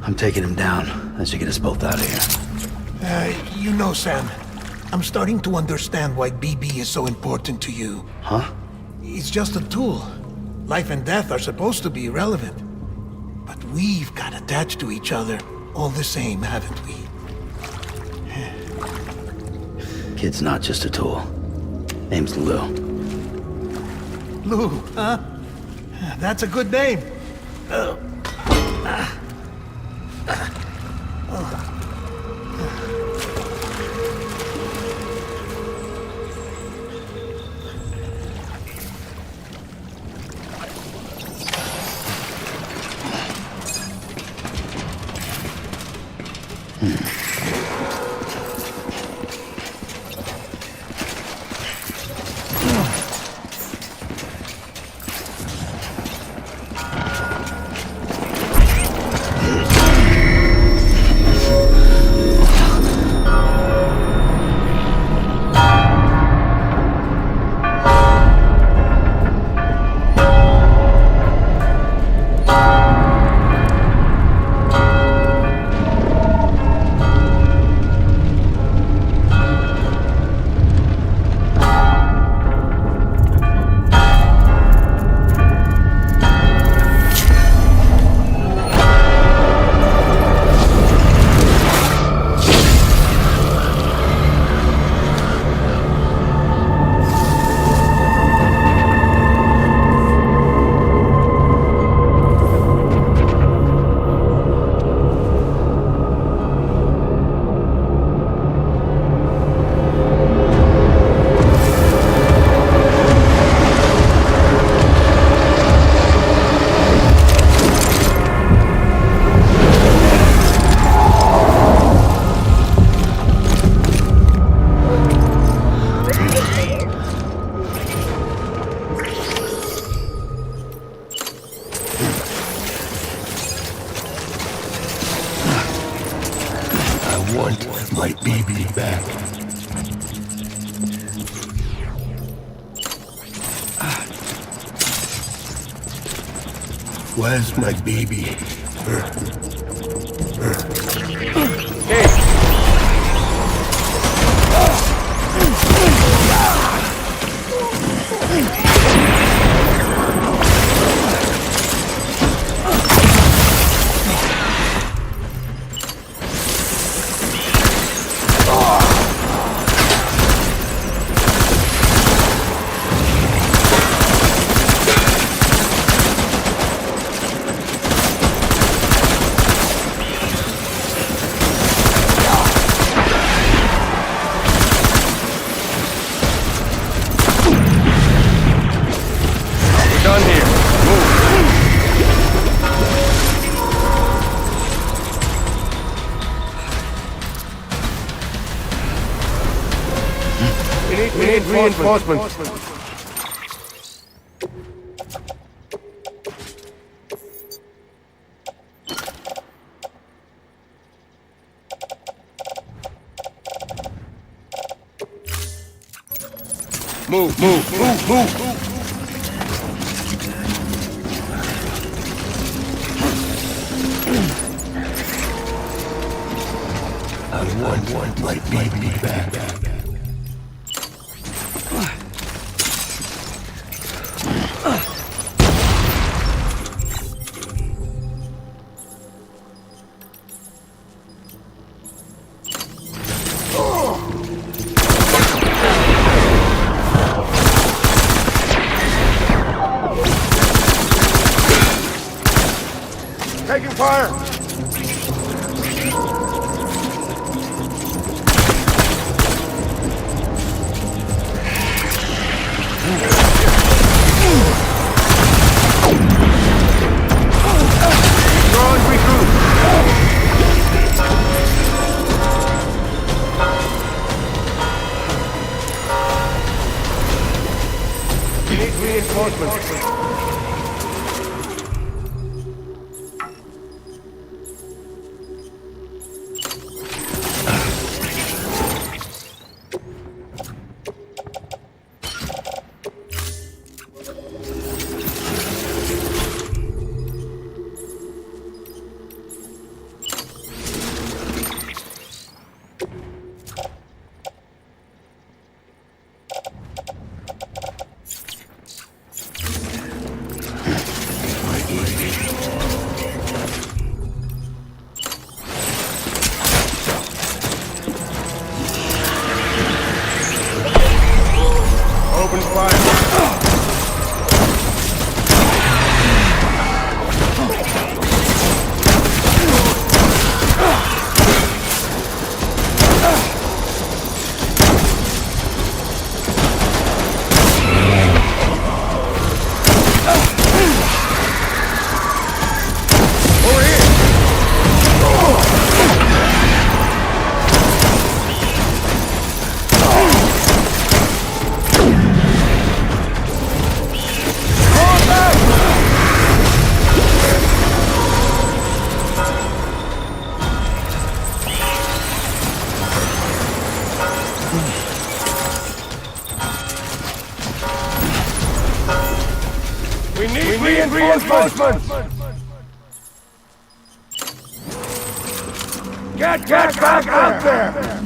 I'm taking him down. That should get us both out of here. You know, Sam, I'm starting to understand why BB is so important to you. Huh? It's just a tool. Life and death are supposed to be irrelevant. But we've got attached to each other all the same, haven't we? Kid's not just a tool. Name's Lou. Lou, huh? That's a good name. my baby back. Where's my baby? We need reinforcements. Move. I want my baby back. Taking fire! Throwing recruit! We need reinforcements. We need reinforcements! Get back out there!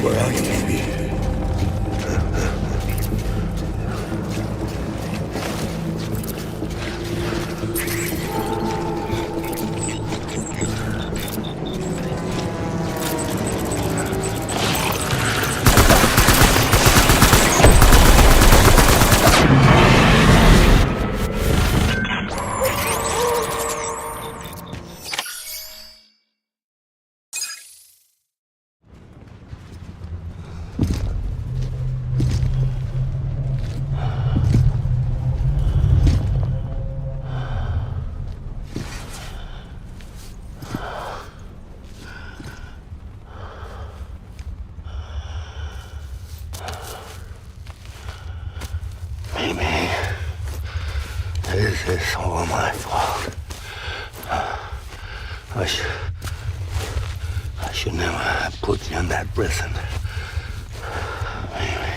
Where are you, baby? Amy, this is all my fault. I should never have put you in that prison. Amy.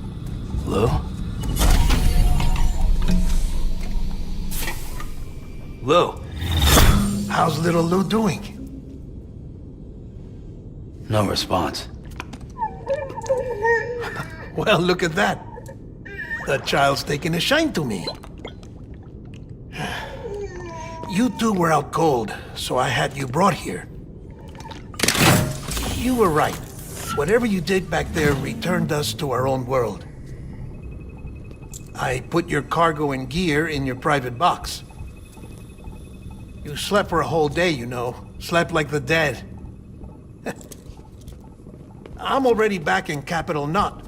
Lou? Lou? How's little Lou doing? No response. Well, look at that. The child's taking a shine to me. You two were out cold, so I had you brought here. You were right. Whatever you did back there returned us to our own world. I put your cargo and gear in your private box. You slept for a whole day, you know. Slept like the dead. I'm already back in Capital Knot.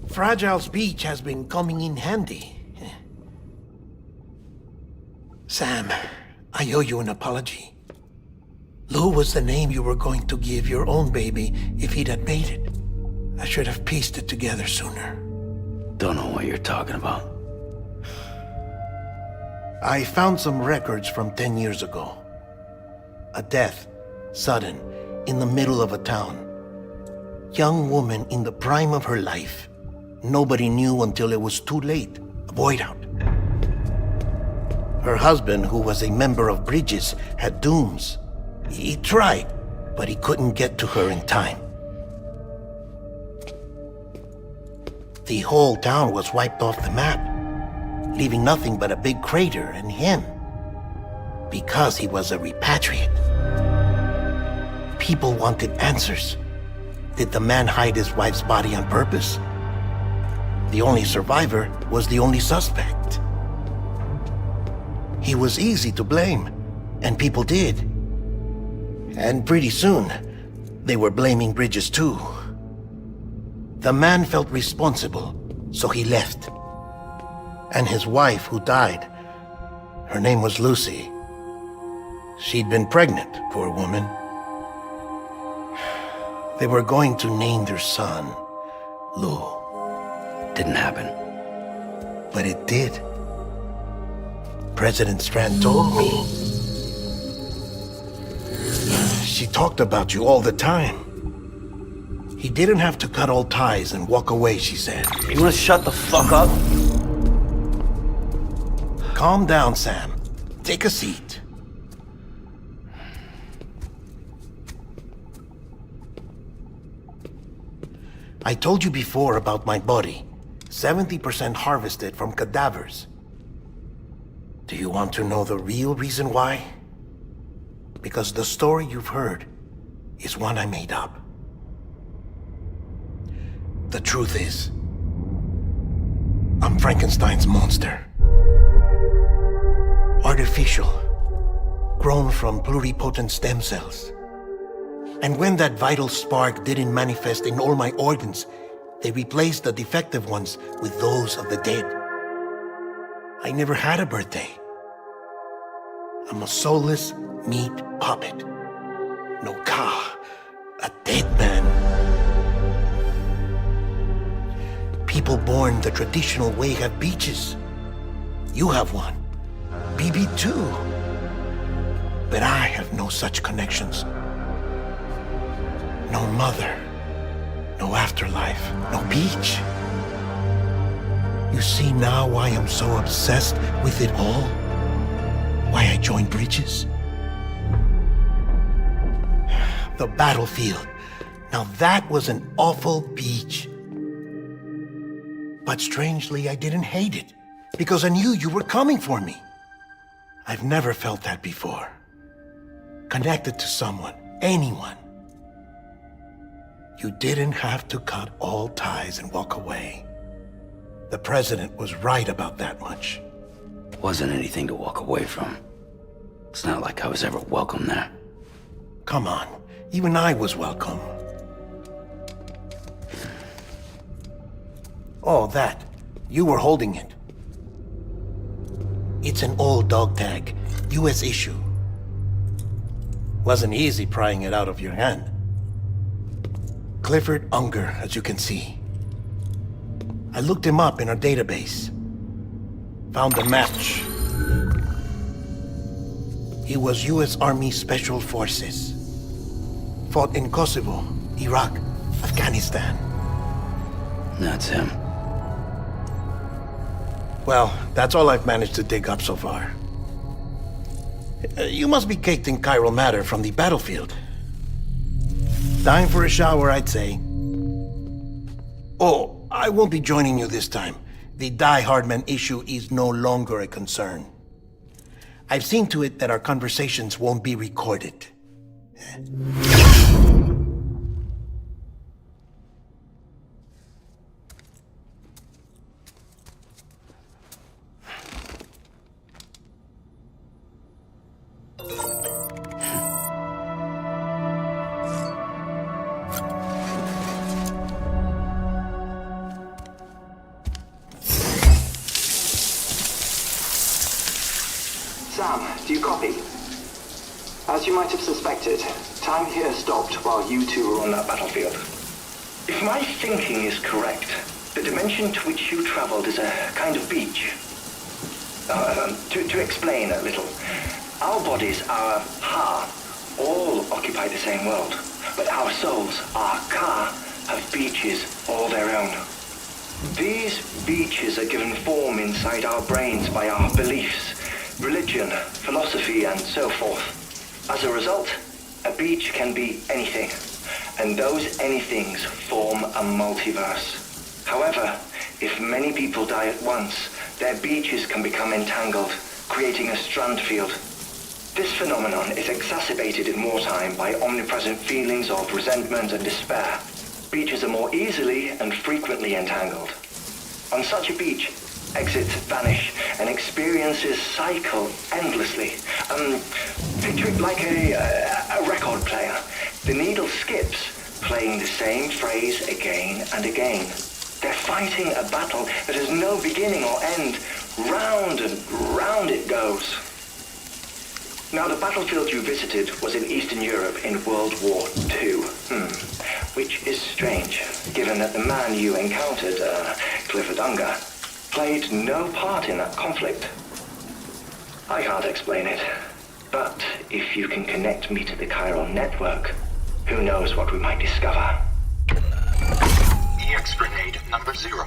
Fragile's beach has been coming in handy. Sam, I owe you an apology. Lou was the name you were going to give your own baby if he'd had made it. I should have pieced it together sooner. Don't know what you're talking about. I found some records from 10 years ago. A death, sudden, in the middle of a town. Young woman in the prime of her life. Nobody knew until it was too late. A void out. Her husband, who was a member of Bridges, had dooms. He tried, but he couldn't get to her in time. The whole town was wiped off the map, leaving nothing but a big crater and him. Because he was a repatriate. People wanted answers. Did the man hide his wife's body on purpose? The only survivor was the only suspect. He was easy to blame, and people did. And pretty soon, they were blaming Bridges too. The man felt responsible, so he left. And his wife, who died, her name was Lucy. She'd been pregnant, poor woman. They were going to name their son Lou. Didn't happen. But it did. President Strand told me. She talked about you all the time. He didn't have to cut all ties and walk away, she said. You wanna shut the fuck up? Calm down, Sam. Take a seat. I told you before about my body. 70% harvested from cadavers. Do you want to know the real reason why? Because the story you've heard is one I made up. The truth is, I'm Frankenstein's monster. Artificial, grown from pluripotent stem cells. And when that vital spark didn't manifest in all my organs, they replaced the defective ones with those of the dead. I never had a birthday. I'm a soulless meat puppet. No ka, a dead man. People born the traditional way have beaches. You have one. BB too. But I have no such connections. No mother. No afterlife. No beach. You see now why I'm so obsessed with it all? Why I joined Bridges? The battlefield. Now that was an awful beach. But strangely, I didn't hate it, because I knew you were coming for me. I've never felt that before. Connected to someone, anyone. You didn't have to cut all ties and walk away. The president was right about that much. Wasn't anything to walk away from. It's not like I was ever welcome there. Come on, even I was welcome. Oh, that. You were holding it. It's an old dog tag, US issue. Wasn't easy prying it out of your hand. Clifford Unger, as you can see. I looked him up in our database. Found a match. He was US Army Special Forces. Fought in Kosovo, Iraq, Afghanistan. That's him. Well, that's all I've managed to dig up so far. You must be caked in chiral matter from the battlefield. Time for a shower, I'd say. Oh, I won't be joining you this time. the Die Hardman issue is no longer a concern. I've seen to it that our conversations won't be recorded. Sam, do you copy? As you might have suspected, time here stopped while you two were on that battlefield. If my thinking is correct, the dimension to which you traveled is a kind of beach. To explain a little, our bodies, our Ha, all occupy the same world, but our souls, our Ka, have beaches all their own. These beaches are given form inside our brains by our beliefs, religion, philosophy, and so forth. As a result, a beach can be anything, and those anythings form a multiverse. However, if many people die at once, their beaches can become entangled, creating a strand field. This phenomenon is exacerbated in wartime by omnipresent feelings of resentment and despair. Beaches are more easily and frequently entangled. On such a beach, exits vanish and experiences cycle endlessly. Picture it like a record player. The needle skips, playing the same phrase again and again. They're fighting a battle that has no beginning or end. Round and round it goes. Now, the battlefield you visited was in Eastern Europe in World War II. Which is strange, given that the man you encountered, Clifford Unger, played no part in that conflict. I can't explain it, but if you can connect me to the chiral network, who knows what we might discover. EX grenade number 0.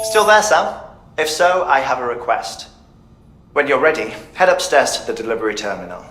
Still there, Sam? If so, I have a request. When you're ready, head upstairs to the delivery terminal.